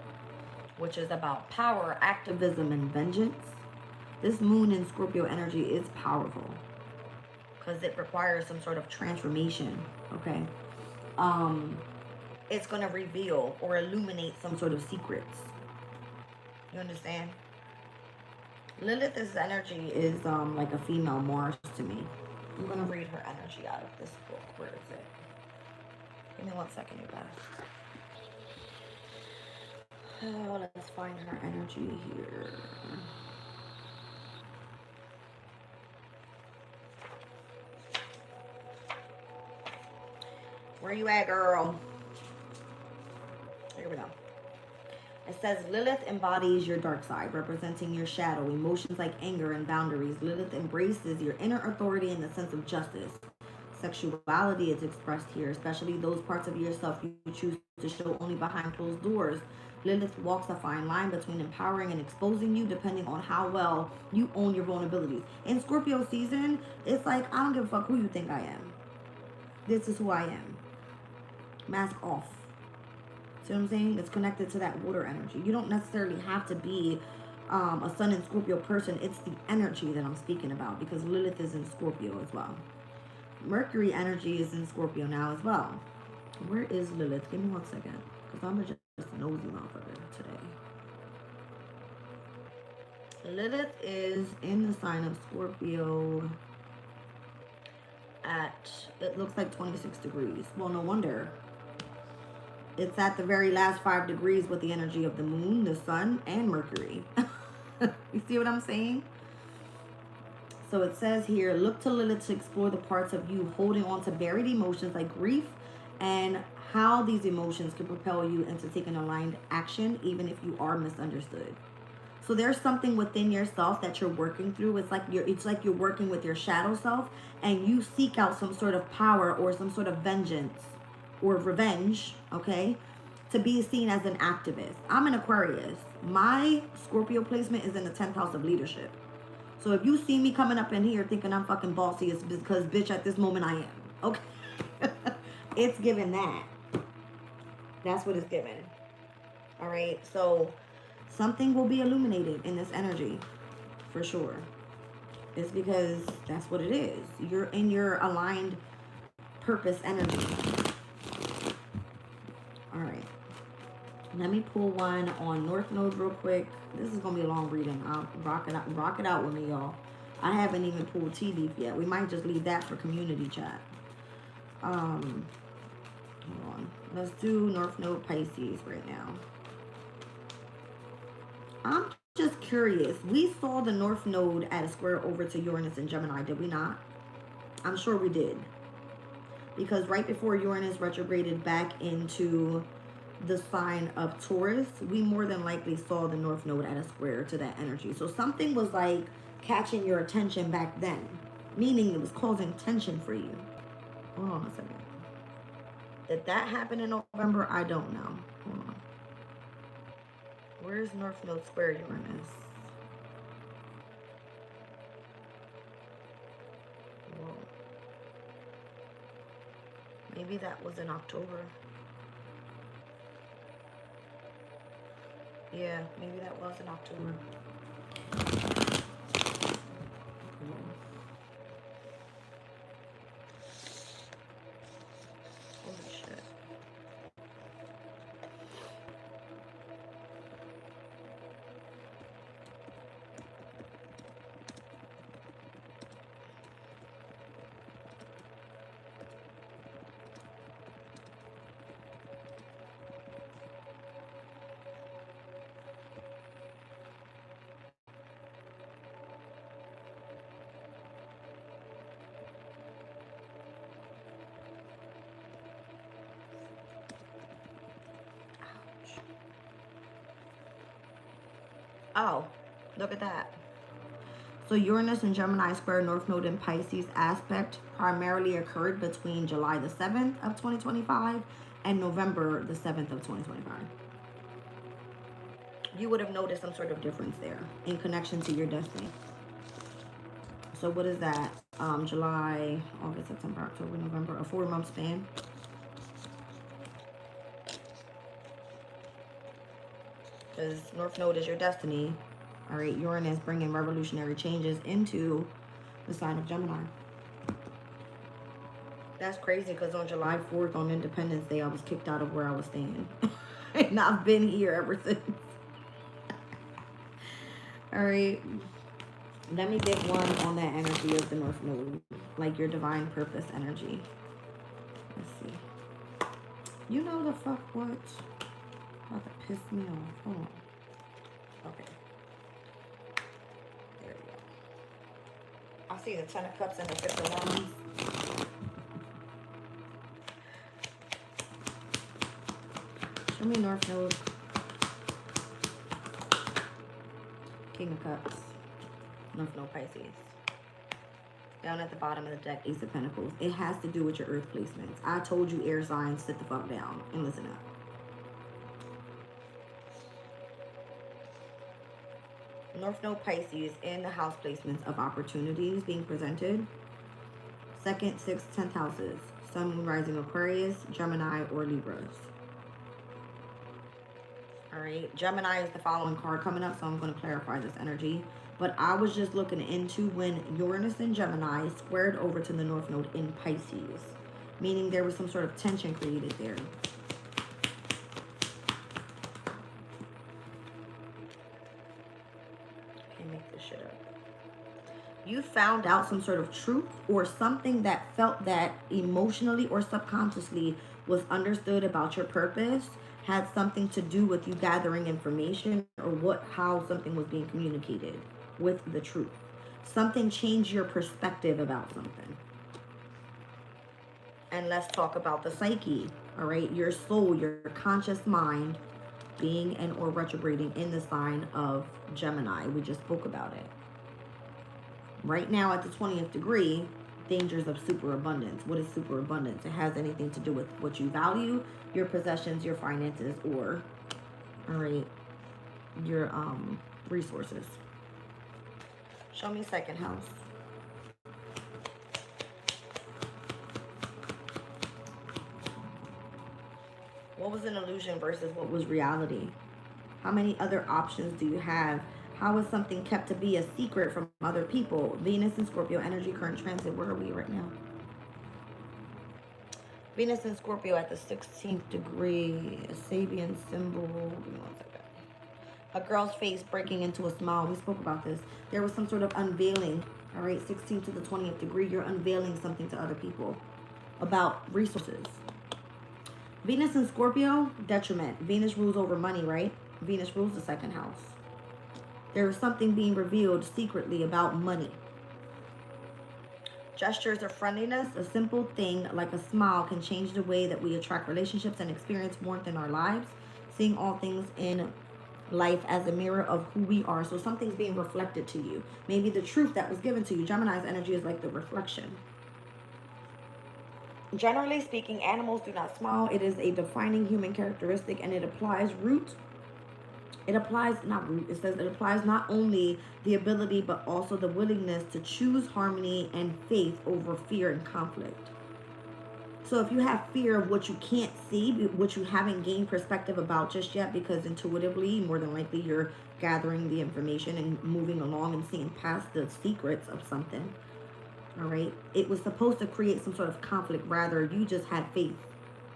A: which is about power, activism, and vengeance. This moon in Scorpio energy is powerful because it requires some sort of transformation, okay? It's going to reveal or illuminate some sort of secrets. You understand? Lilith's energy is like a female Mars to me. I'm going to read her energy out of this book. Where is it? Give me 1 second, you guys. Oh, let's find her energy here. Where you at, girl? Here we go. It says Lilith embodies your dark side, representing your shadow, emotions like anger and boundaries. Lilith embraces your inner authority and the sense of justice. Sexuality is expressed here, especially those parts of yourself you choose to show only behind closed doors. Lilith walks a fine line between empowering and exposing you, depending on how well you own your vulnerabilities. In Scorpio season, it's like, I don't give a fuck who you think I am. This is who I am. Mask off. See what I'm saying? It's connected to that water energy. You don't necessarily have to be a Sun in Scorpio person. It's the energy that I'm speaking about, because Lilith is in Scorpio as well. Mercury energy is in Scorpio now as well. Where is Lilith? Give me 1 second, because I'm just nosy motherfucker today. Lilith is in the sign of Scorpio at, it looks like 26 degrees. Well, no wonder. It's at the very last 5 degrees with the energy of the moon, the sun, and Mercury. You see what I'm saying? So it says here, look to Lilith to explore the parts of you holding on to buried emotions like grief, and how these emotions can propel you into taking aligned action even if you are misunderstood. So there's something within yourself that you're working through. It's like you're working with your shadow self, and you seek out some sort of power or some sort of vengeance or revenge, okay, to be seen as an activist. I'm an Aquarius. My Scorpio placement is in the 10th house of leadership. So if you see me coming up in here thinking I'm fucking bossy, it's because, bitch, at this moment I am. Okay? It's given that. That's what it's given. All right? So something will be illuminated in this energy for sure. It's because that's what it is. You're in your aligned purpose energy. All right. Let me pull one on North Node real quick. This is going to be a long reading. I'll rock it out with me, y'all. I haven't even pulled tea leaf yet. We might just leave that for community chat. Hold on. Let's do North Node Pisces right now. I'm just curious. We saw the North Node at a square over to Uranus and Gemini, did we not? I'm sure we did. Because right before Uranus retrograded back into the sign of Taurus, we more than likely saw the North Node at a square to that energy. So something was like catching your attention back then, meaning it was causing tension for you. Hold on a second. Did that happen in November? I don't know. Hold on. Where's North Node square Uranus? Whoa. Maybe that was in October. Yeah, maybe that was in October. Holy shit. Oh, look at that. So Uranus and Gemini square North Node in Pisces aspect primarily occurred between July the 7th of 2025 and November the 7th of 2025. You would have noticed some sort of difference there in connection to your destiny. So what is that? July, August, September, October, November, a 4-month span. Because North Node is your destiny. All right, Uranus bringing revolutionary changes into the sign of Gemini. That's crazy because on July 4th, on Independence Day, I was kicked out of where I was staying. And I've been here ever since. All right. Let me get one on that energy of the North Node. Like your divine purpose energy. Let's see. You know the fuck what? About to piss me off. Hold on. Okay. There we go. I see the 10 of Cups and the 5 of Wands. Show me North Node. King of Cups. North Node Pisces. Down at the bottom of the deck, Ace of Pentacles. It has to do with your earth placements. I told you air signs, sit the fuck down and listen up. North Node Pisces in the house placements of opportunities being presented. 2nd, 6th, 10th houses. Sun, Moon, Rising, Aquarius, Gemini, or Libras. All right. Gemini is the following card coming up, so I'm going to clarify this energy. But I was just looking into when Uranus and Gemini squared over to the North Node in Pisces, meaning there was some sort of tension created there. Can't make this shit up. You found out some sort of truth or something that felt that emotionally or subconsciously was understood about your purpose, had something to do with you gathering information or how something was being communicated with the truth. Something changed your perspective about something. And let's talk about the psyche, all right? Your soul, your conscious mind being and or retrograding in the sign of Gemini. We just spoke about it. Right now at the 20th degree, dangers of superabundance. What is superabundance? It has anything to do with what you value, your possessions, your finances, or, all right, your resources. Show me 2nd house. What was an illusion versus what was reality? How many other options do you have? How is something kept to be a secret from other people? Venus and Scorpio energy, current transit. Where are we right now? Venus and Scorpio at the 16th degree. A Sabian symbol. Give me 1 second. A girl's face breaking into a smile. We spoke about this. There was some sort of unveiling. All right, 16th to the 20th degree. You're unveiling something to other people about resources. Venus and Scorpio, detriment. Venus rules over money, right? Venus rules the 2nd house. There is something being revealed secretly about money. Gestures of friendliness, a simple thing like a smile can change the way that we attract relationships and experience warmth in our lives. Seeing all things in life as a mirror of who we are. So something's being reflected to you. Maybe the truth that was given to you. Gemini's energy is like the reflection. Generally speaking, animals do not smile. It is a defining human characteristic, and it applies it says it applies not only the ability but also the willingness to choose harmony and faith over fear and conflict. So if you have fear of what you can't see, what you haven't gained perspective about just yet, because intuitively, more than likely, you're gathering the information and moving along and seeing past the secrets of something. All right. It was supposed to create some sort of conflict. Rather, you just had faith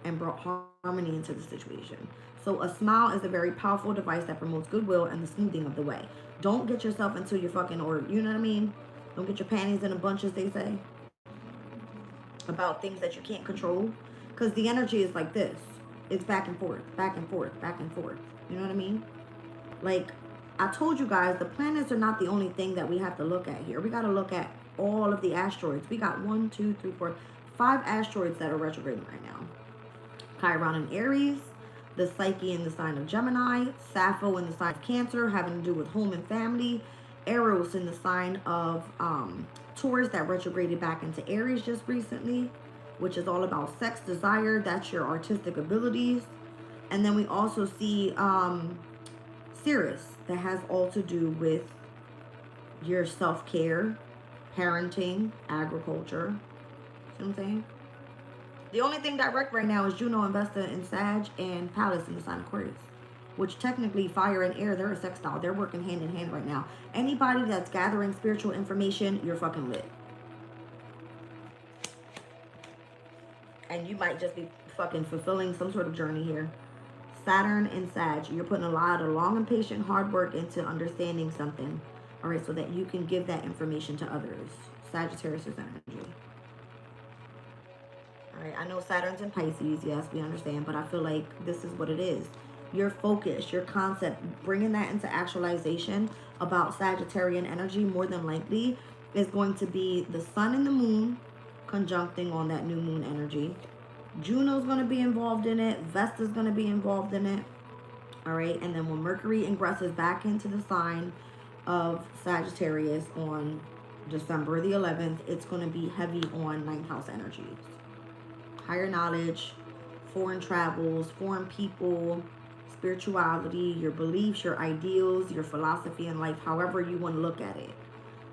A: and brought harmony into the situation. So a smile is a very powerful device that promotes goodwill and the smoothing of the way. Don't get yourself into your fucking, or you know what I mean? Don't get your panties in a bunch, as they say, about things that you can't control. Because the energy is like this. It's back and forth, back and forth, back and forth. You know what I mean? Like, I told you guys, the planets are not the only thing that we have to look at here. We got to look at all of the asteroids. We got 1, 2, 3, 4, 5 asteroids that are retrograding right now. Chiron in Aries, The Psyche in the sign of Gemini. Sappho in the sign of Cancer, having to do with home and family. Eros in the sign of Taurus, that retrograded back into Aries just recently, which is all about sex, desire. That's your artistic abilities. And then we also see Sirius, that has all to do with your self-care, parenting, agriculture. See what I'm saying? The only thing direct right now is Juno and Vesta in Sag and Pallas in the sign of Aquarius, which technically fire and air, they're a sextile. They're working hand in hand right now. Anybody that's gathering spiritual information, you're fucking lit. And you might just be fucking fulfilling some sort of journey here. Saturn and Sag, you're putting a lot of long and patient hard work into understanding something. All right, so that you can give that information to others. Sagittarius is energy. All right, I know Saturn's in Pisces. Yes, we understand. But I feel like this is what it is. Your focus, your concept, bringing that into actualization about Sagittarian energy, more than likely, is going to be the sun and the moon conjuncting on that new moon energy. Juno's going to be involved in it. Vesta's going to be involved in it. All right, and then when Mercury ingresses back into the sign of Sagittarius on December the 11th, it's going to be heavy on ninth house energies. Higher knowledge, foreign travels, foreign people, spirituality, your beliefs, your ideals, your philosophy in life, however you want to look at it.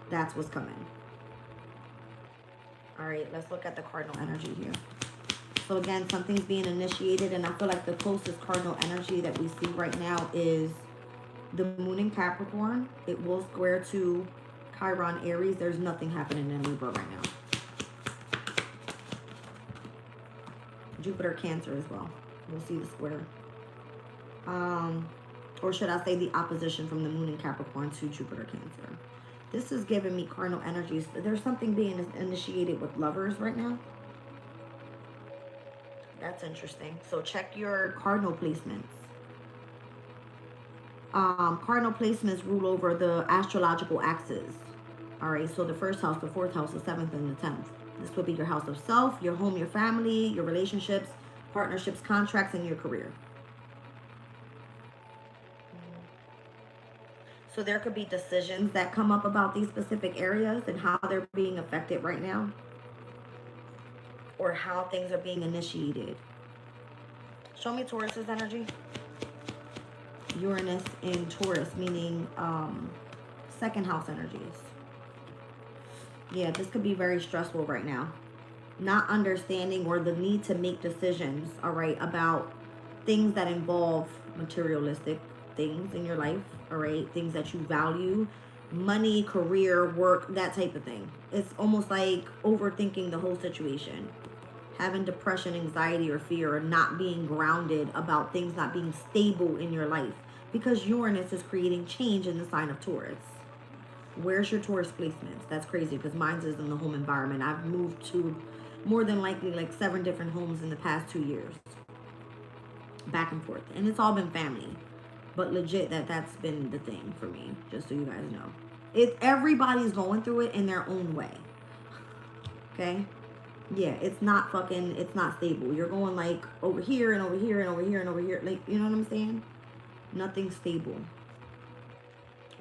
A: That's what's coming. All right, let's look at the cardinal energy here. So again, something's being initiated, and I feel like the closest cardinal energy that we see right now is the moon in Capricorn. It will square to Chiron Aries. There's nothing happening in Libra right now. Jupiter Cancer as well. We'll see the square. Or should I say the opposition from the moon in Capricorn to Jupiter Cancer. This is giving me cardinal energies. There's something being initiated with lovers right now. That's interesting. So check your cardinal placements. Cardinal placements rule over the astrological axis. All right, so the first house, the fourth house, the seventh, and the 10th. This would be your house of self, your home, your family, your relationships, partnerships, contracts, and your career. So there could be decisions that come up about these specific areas and how they're being affected right now, or how things are being initiated. Show me Taurus's energy. Uranus in Taurus, meaning second house energies. Yeah, this could be very stressful right now. Not understanding or the need to make decisions, all right, about things that involve materialistic things in your life, all right, things that you value, money, career, work, that type of thing. It's almost like overthinking the whole situation. Having depression, anxiety, or fear, or not being grounded about things not being stable in your life. Because Uranus is creating change in the sign of Taurus. Where's your Taurus placements? That's crazy because mine is in the home environment. I've moved to more than likely like 7 different homes in the past 2 years. Back and forth. And it's all been family. But legit, that's been the thing for me. Just so you guys know. Everybody's going through it in their own way. Okay? Yeah, it's not stable. You're going like over here and over here and over here and over here. Like, you know what I'm saying? Nothing stable.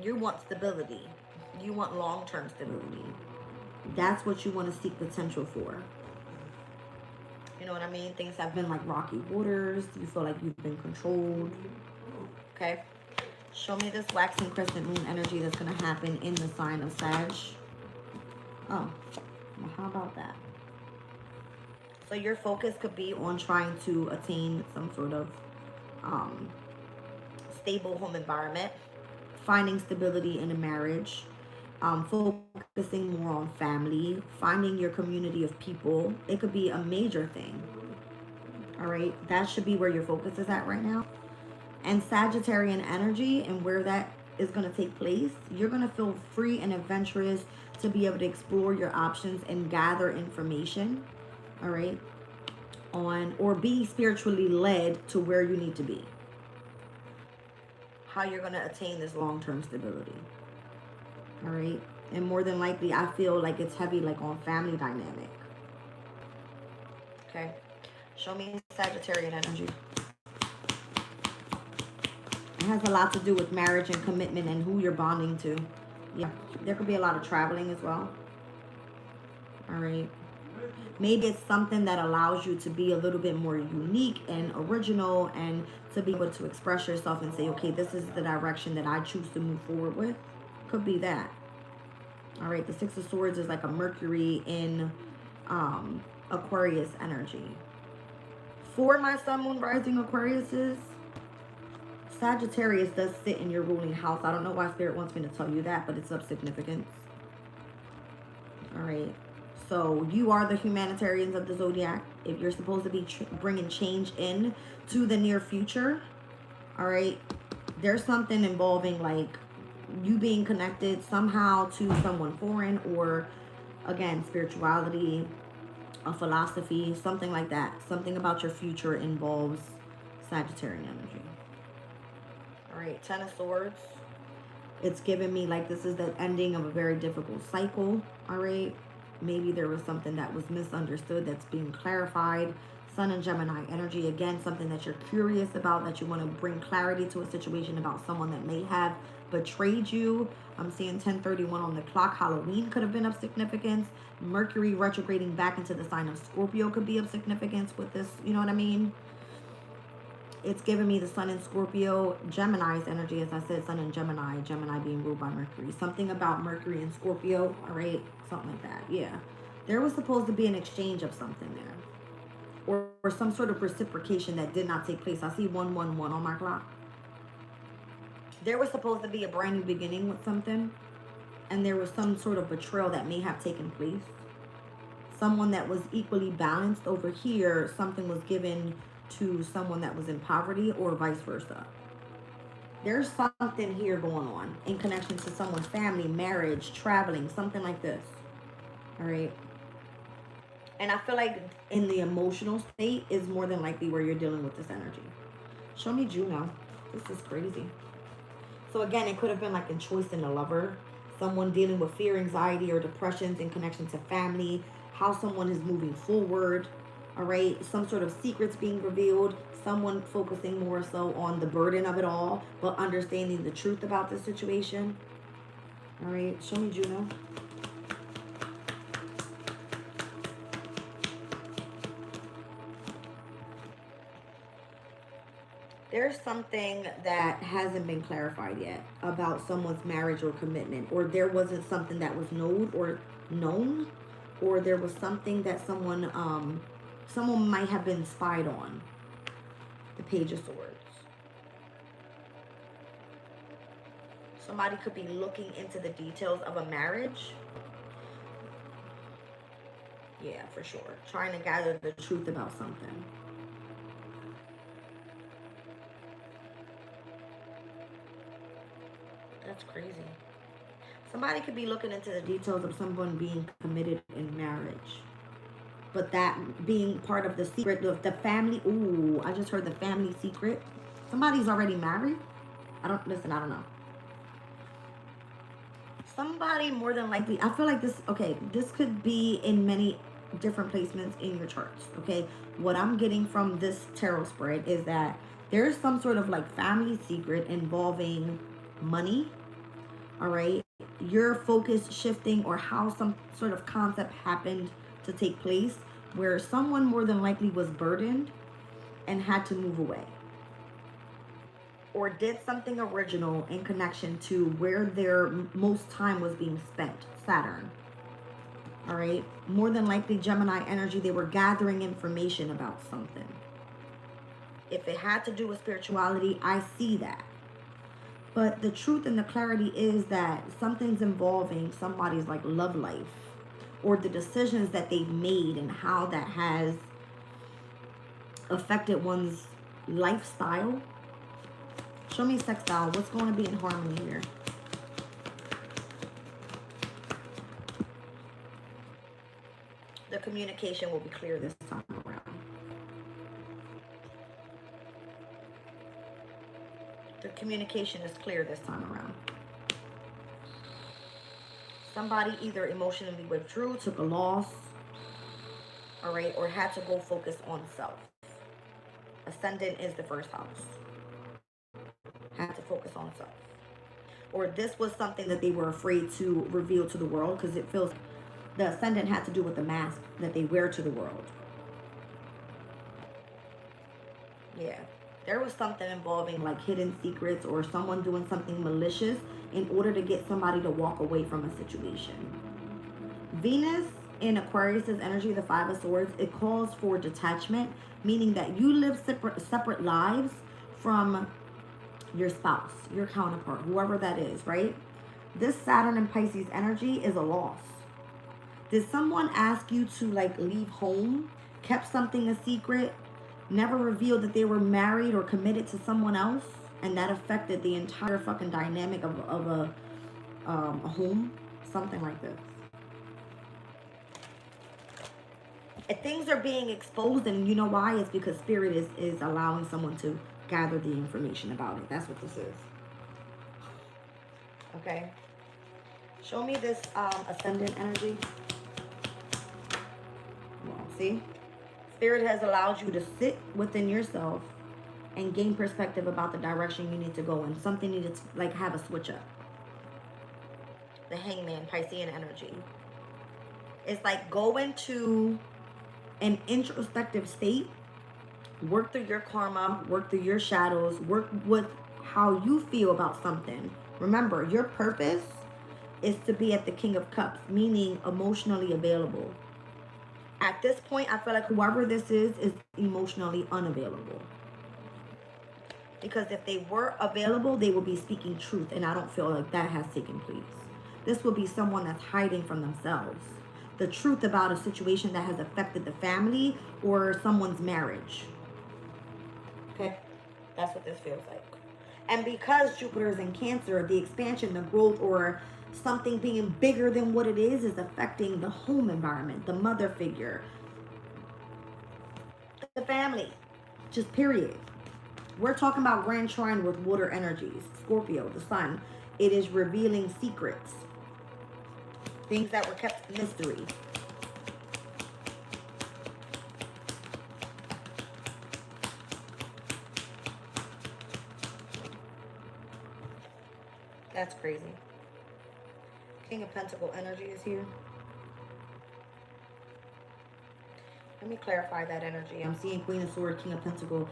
A: You want stability. You want long-term stability. That's what you want to seek potential for. You know what I mean? Things have been like rocky waters. You feel like you've been controlled. Okay? Show me this waxing crescent moon energy that's going to happen in the sign of Sag. Oh, well, how about that? So your focus could be on trying to attain some sort of stable home environment, finding stability in a marriage, focusing more on family, finding your community of people. It could be a major thing. All right, that should be where your focus is at right now. And Sagittarian energy and where that is going to take place, you're going to feel free and adventurous to be able to explore your options and gather information. All right, on or be spiritually led to where you need to be. How you're going to attain this long-term stability. All right, and more than likely, I feel like it's heavy like on family dynamic. Okay, show me Sagittarian energy. It has a lot to do with marriage and commitment and who you're bonding to. Yeah, there could be a lot of traveling as well. All right. Maybe it's something that allows you to be a little bit more unique and original and to be able to express yourself and say, okay, this is the direction that I choose to move forward with. Could be that. All right. The Six of Swords is like a Mercury in Aquarius energy. For my Sun, Moon, Rising Aquariuses, Sagittarius does sit in your ruling house. I don't know why Spirit wants me to tell you that, but it's of significance. All right. So you are the humanitarians of the zodiac. If you're supposed to be bringing change in to the near future, all right, there's something involving like you being connected somehow to someone foreign, or again, spirituality, a philosophy, something like that. Something about your future involves Sagittarian energy. All right, Ten of Swords. It's giving me like this is the ending of a very difficult cycle. All right. Maybe there was something that was misunderstood that's being clarified. Sun and Gemini energy. Again, something that you're curious about, that you want to bring clarity to a situation about someone that may have betrayed you. I'm seeing 10:31 on the clock. Halloween could have been of significance. Mercury retrograding back into the sign of Scorpio could be of significance with this. You know what I mean? It's giving me the Sun in Scorpio, Gemini's energy. As I said, Sun in Gemini, Gemini being ruled by Mercury. Something about Mercury and Scorpio, all right? Something like that, yeah. There was supposed to be an exchange of something there. Or some sort of reciprocation that did not take place. I see 111 on my clock. There was supposed to be a brand new beginning with something. And there was some sort of betrayal that may have taken place. Someone that was equally balanced over here, something was given to someone that was in poverty, or vice versa. There's something here going on in connection to someone's family, marriage, traveling, something like this. All right. And I feel like in the emotional state is more than likely where you're dealing with this energy. Show me Juno. This is crazy. So again, it could have been like in choice in a lover, someone dealing with fear, anxiety, or depressions in connection to family, how someone is moving forward. All right, some sort of secrets being revealed, someone focusing more so on the burden of it all, but understanding the truth about the situation. All right, show me Juno. There's something that hasn't been clarified yet about someone's marriage or commitment, or there wasn't something that was known, or there was something that someone might have been spied on. The Page of Swords. Somebody could be looking into the details of a marriage. Yeah, for sure. Trying to gather the truth about something. That's crazy. Somebody could be looking into the details of someone being committed in marriage. But that being part of the secret of the family. Ooh, I just heard the family secret. Somebody's already married. I don't know. Somebody more than likely, I feel like this, okay, this could be in many different placements in your charts, okay? What I'm getting from this tarot spread is that there's some sort of like family secret involving money, all right? Your focus shifting, or how some sort of concept happened to take place where someone more than likely was burdened and had to move away, or did something original in connection to where their most time was being spent. Saturn. All right. More than likely Gemini energy, they were gathering information about something. If it had to do with spirituality, I see that. But the truth and the clarity is that something's involving somebody's like love life, or the decisions that they've made and how that has affected one's lifestyle. Show me sextile. What's going to be in harmony here? The communication will be clear this time around. The communication is clear this time around. Somebody either emotionally withdrew, took a loss, all right, or had to go focus on self. Ascendant is the first house. Had focus on self. Or this was something that they were afraid to reveal to the world because it feels the ascendant had to do with the mask that they wear to the world. Yeah. There was something involving like hidden secrets or someone doing something malicious in order to get somebody to walk away from a situation. Venus in Aquarius's energy, the Five of Swords, it calls for detachment, meaning that you live separate lives from your spouse, your counterpart, whoever that is, right? This Saturn and Pisces energy is a loss. Did someone ask you to like leave home, kept something a secret, never revealed that they were married or committed to someone else, and that affected the entire fucking dynamic of a home? Something like this. If things are being exposed, and you know why? It's because Spirit is allowing someone to gather the information about it. That's what this is. Okay. Show me this ascendant energy. Well, see? Spirit has allowed you to sit within yourself and gain perspective about the direction you need to go in. Something needed to like have a switch up. The Hangman, Piscean energy. It's like go into an introspective state, work through your karma, work through your shadows, work with how you feel about something. Remember, your purpose is to be at the King of Cups, meaning emotionally available. At this point, I feel like whoever this is emotionally unavailable. Because if they were available, they would be speaking truth, and I don't feel like that has taken place. This will be someone that's hiding from themselves the truth about a situation that has affected the family or someone's marriage. Okay, that's what this feels like. And because Jupiter is in Cancer, the expansion, the growth, or something being bigger than what it is affecting the home environment, the mother figure, the family, just period. We're talking about Grand Trine with water energies, Scorpio, the sun. It is revealing secrets, things that were kept mystery. That's crazy. King of Pentacle energy is here. Let me clarify that energy. I'm seeing Queen of Swords, King of Pentacle.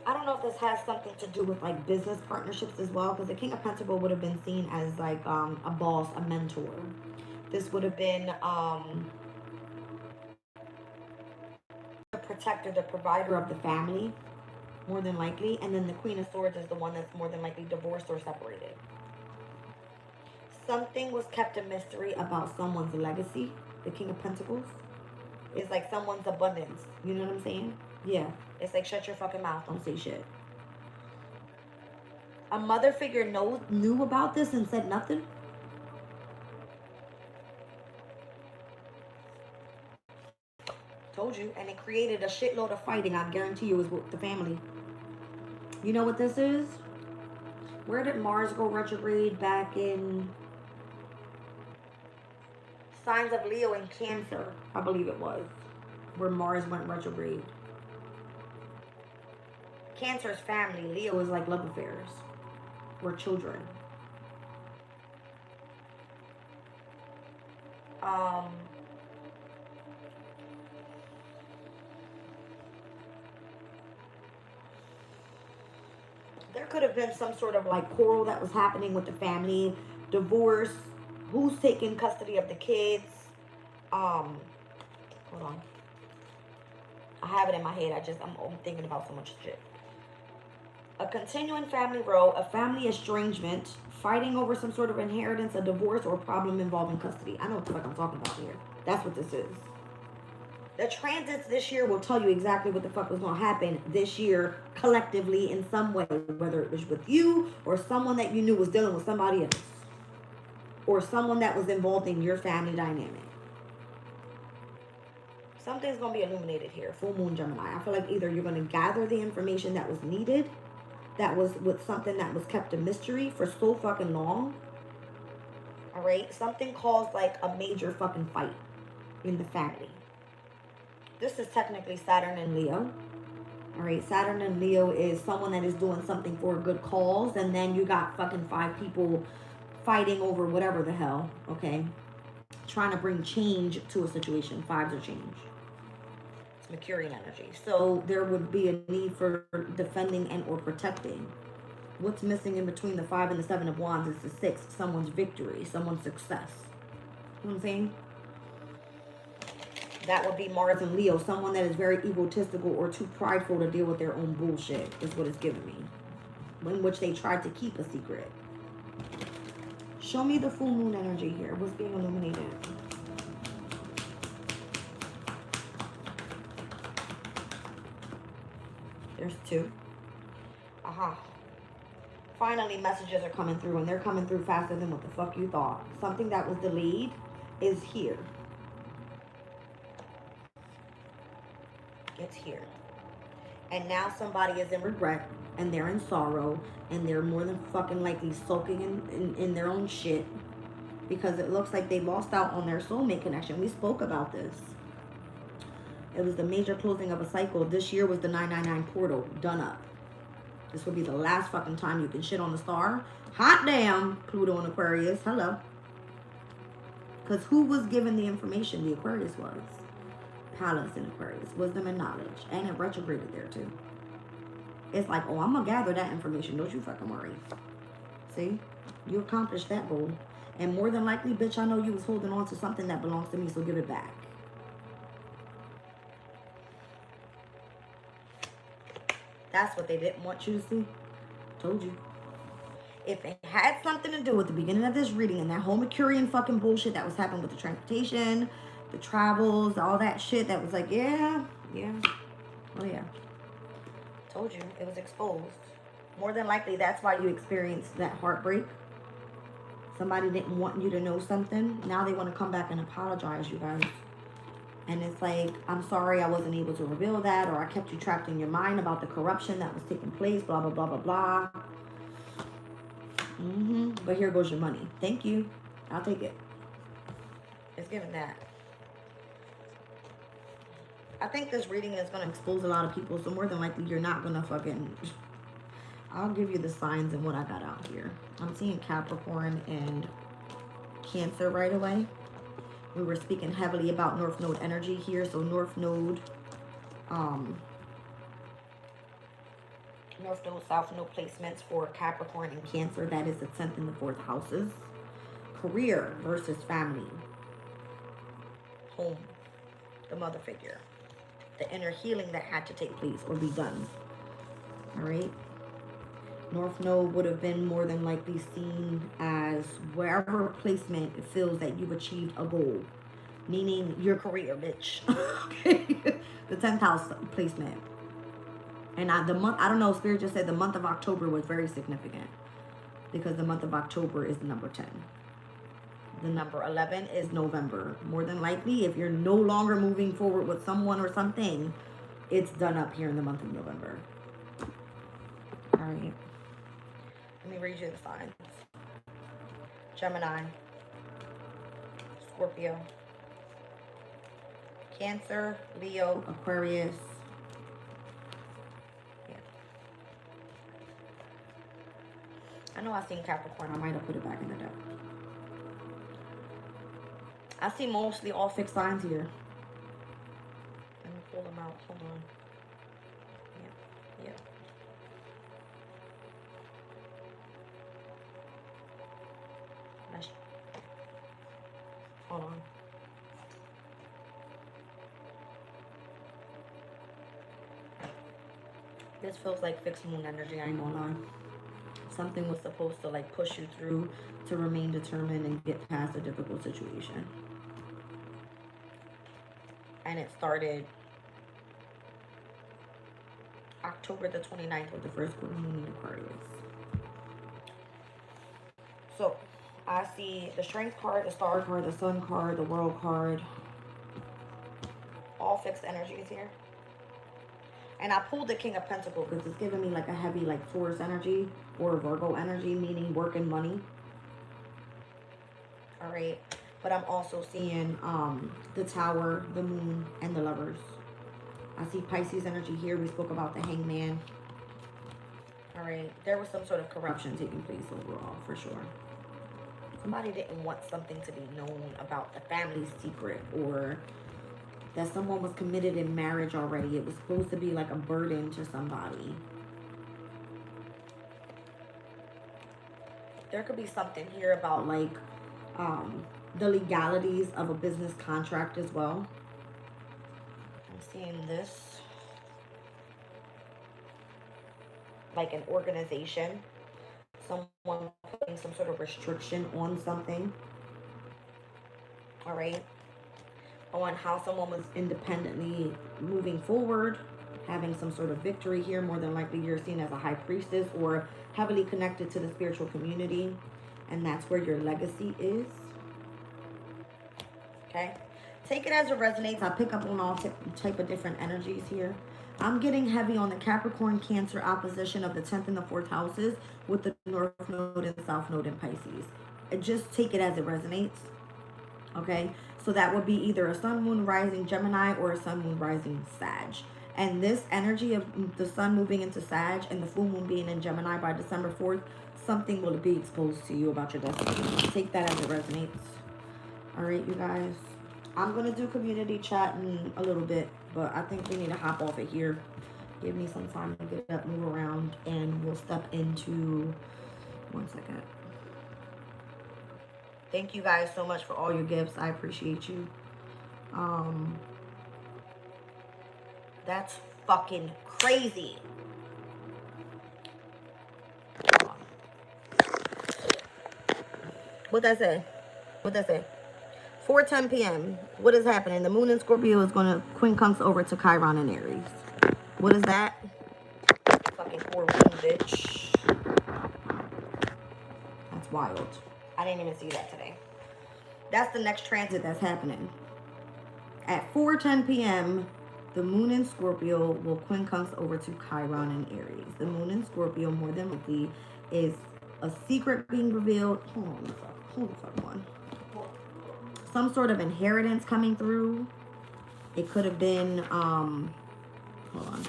A: I don't know if this has something to do with like business partnerships as well, because the King of Pentacle would have been seen as like a boss, a mentor. This would have been the protector, the provider of the family, more than likely. And then the Queen of Swords is the one that's more than likely divorced or separated. Something was kept a mystery about someone's legacy. The King of Pentacles is like someone's abundance. You know what I'm saying? Yeah. It's like, shut your fucking mouth. Don't say shit. A mother figure knew about this and said nothing. Told you. And it created a shitload of fighting. I guarantee you, is with the family. You know what this is? Where did Mars go retrograde? Back in signs of Leo and Cancer, I believe it was, where Mars went retrograde. Cancer's family. Leo is like love affairs or children. There could have been some sort of like quarrel that was happening with the family, divorce, who's taking custody of the kids. Hold on. I have it in my head. I'm thinking about so much shit. A continuing family row, a family estrangement, fighting over some sort of inheritance, a divorce, or problem involving custody. I know what the fuck I'm talking about here. That's what this is. The transits this year will tell you exactly what the fuck was going to happen this year collectively in some way, whether it was with you or someone that you knew was dealing with somebody else or someone that was involved in your family dynamic. Something's going to be illuminated here. Full moon Gemini. I feel like either you're going to gather the information that was needed, that was with something that was kept a mystery for so fucking long. All right? Something caused like a major fucking fight in the family. This is technically Saturn and Leo. All right, Saturn and Leo is someone that is doing something for a good cause, and then you got fucking 5 people fighting over whatever the hell, okay? Trying to bring change to a situation. 5s are change. It's Mercurian energy. So there would be a need for defending and or protecting. What's missing in between the 5 and the 7 of Wands is the 6. Someone's victory, someone's success. You know what I'm saying? That would be Mars and Leo. Someone that is very egotistical or too prideful to deal with their own bullshit is what it's giving me. In which they tried to keep a secret. Show me the full moon energy here. What's being illuminated? There's 2. Aha. Finally, messages are coming through, and they're coming through faster than what the fuck you thought. Something that was delayed is here. It's here. And now somebody is in regret, and they're in sorrow, and they're more than fucking likely soaking in their own shit, because it looks like they lost out on their soulmate connection. We spoke about this. It was the major closing of a cycle. This year was the 999 portal. Done up. This will be the last fucking time you can shit on the star. Hot damn, Pluto and Aquarius. Hello. Because who was given the information? The Aquarius was. Pallas in Aquarius. Wisdom and knowledge. And it retrograded there too. It's like, oh, I'm going to gather that information. Don't you fucking worry. See? You accomplished that goal. And more than likely, bitch, I know you was holding on to something that belongs to me, so give it back. That's what they didn't want you to see. Told you. If it had something to do with the beginning of this reading and that whole Mercurian fucking bullshit that was happening with the transportation, the travels, all that shit that was like, yeah. Oh, yeah. Told you. It was exposed. More than likely, that's why you experienced that heartbreak. Somebody didn't want you to know something. Now they want to come back and apologize, you guys. And it's like, I'm sorry I wasn't able to reveal that, or I kept you trapped in your mind about the corruption that was taking place, blah, blah, blah, blah, blah. But here goes your money. Thank you. I'll take it. It's given that. I think this reading is going to expose a lot of people, so more than likely you're not going to fucking... I'll give you the signs and what I got out here. I'm seeing Capricorn and Cancer right away. We were speaking heavily about North Node energy here. So North Node, South Node placements for Capricorn and Cancer. That is the 10th and the 4th houses. Career versus family. Home. The mother figure. The inner healing that had to take place or be done. All right. North Node would have been more than likely seen as wherever placement it feels that you've achieved a goal. Meaning your career, bitch. Okay. The 10th house placement. And I don't know, Spirit just said the month of October was very significant. Because the month of October is the number 10. The number 11 is November. More than likely, if you're no longer moving forward with someone or something, it's done up here in the month of November. All right. Let me read you the signs. Gemini, Scorpio, Cancer, Leo, Aquarius. Yeah. I know I seen Capricorn. I might have put it back in the deck. I see mostly all fixed signs here. Let me pull them out. Hold on. Yeah. Hold on. This feels like fixed moon energy, I ain't gonna lie. Something was supposed to like push you through to remain determined and get past a difficult situation. And it started October the 29th with the first full moon in Aquarius. So, I see the Strength card, the Star card, the Sun card, the World card. All fixed energies here. And I pulled the King of Pentacles because it's giving me like a heavy like Taurus energy or Virgo energy, meaning work and money. All right. But I'm also seeing the Tower, the Moon, and the Lovers. I see Pisces energy here. We spoke about the Hangman. All right. There was some sort of corruption taking place overall, for sure. Somebody didn't want something to be known about the family's secret, or that someone was committed in marriage already. It was supposed to be like a burden to somebody. There could be something here about like the legalities of a business contract as well. I'm seeing this. Like an organization. Someone putting some sort of restriction on something. All right. On how someone was independently moving forward, having some sort of victory here. More than likely you're seen as a high priestess or heavily connected to the spiritual community, and that's where your legacy is. Okay, take it as it resonates. I pick up on all type of different energies here. I'm getting heavy on the Capricorn Cancer opposition of the 10th and the 4th houses with the North Node and South Node in Pisces. Just take it as it resonates. Okay, so that would be either a Sun, Moon, Rising Gemini or a Sun, Moon, Rising Sag. And this energy of the Sun moving into Sag and the full moon being in Gemini by December 4th, something will be exposed to you about your destiny. Take that as it resonates. All right, you guys. I'm going to do community chat in a little bit, but I think we need to hop off it here. Give me some time to get up, move around, and we'll step into... One second. Thank you guys so much for all your gifts. I appreciate you. That's fucking crazy. What that say? What that say? 4:10 p.m. What is happening? The moon in Scorpio is going to quincunx over to Chiron in Aries. What is that? Fucking poor woman, bitch. That's wild. I didn't even see that today. That's the next transit that's happening. At 4:10 p.m., the moon in Scorpio will quincunx over to Chiron in Aries. The moon in Scorpio, more than likely, is a secret being revealed. Hold the fuck on. Some sort of inheritance coming through. It could have been, hold on,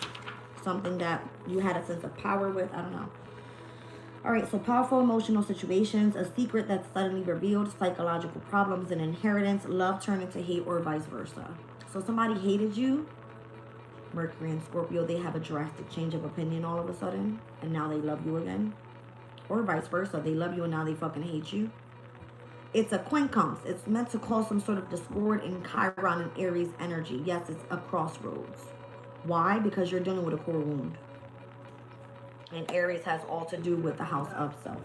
A: something that you had a sense of power with. I don't know. All right, so powerful emotional situations, a secret that's suddenly revealed, psychological problems, and inheritance, love turning to hate, or vice versa. So somebody hated you, Mercury and Scorpio, they have a drastic change of opinion all of a sudden, and now they love you again. Or vice versa, they love you and now they fucking hate you. It's a quincunx. It's meant to cause some sort of discord in Chiron and Aries energy. Yes, it's a crossroads. Why? Because you're dealing with a core wound. And Aries has all to do with the house of self.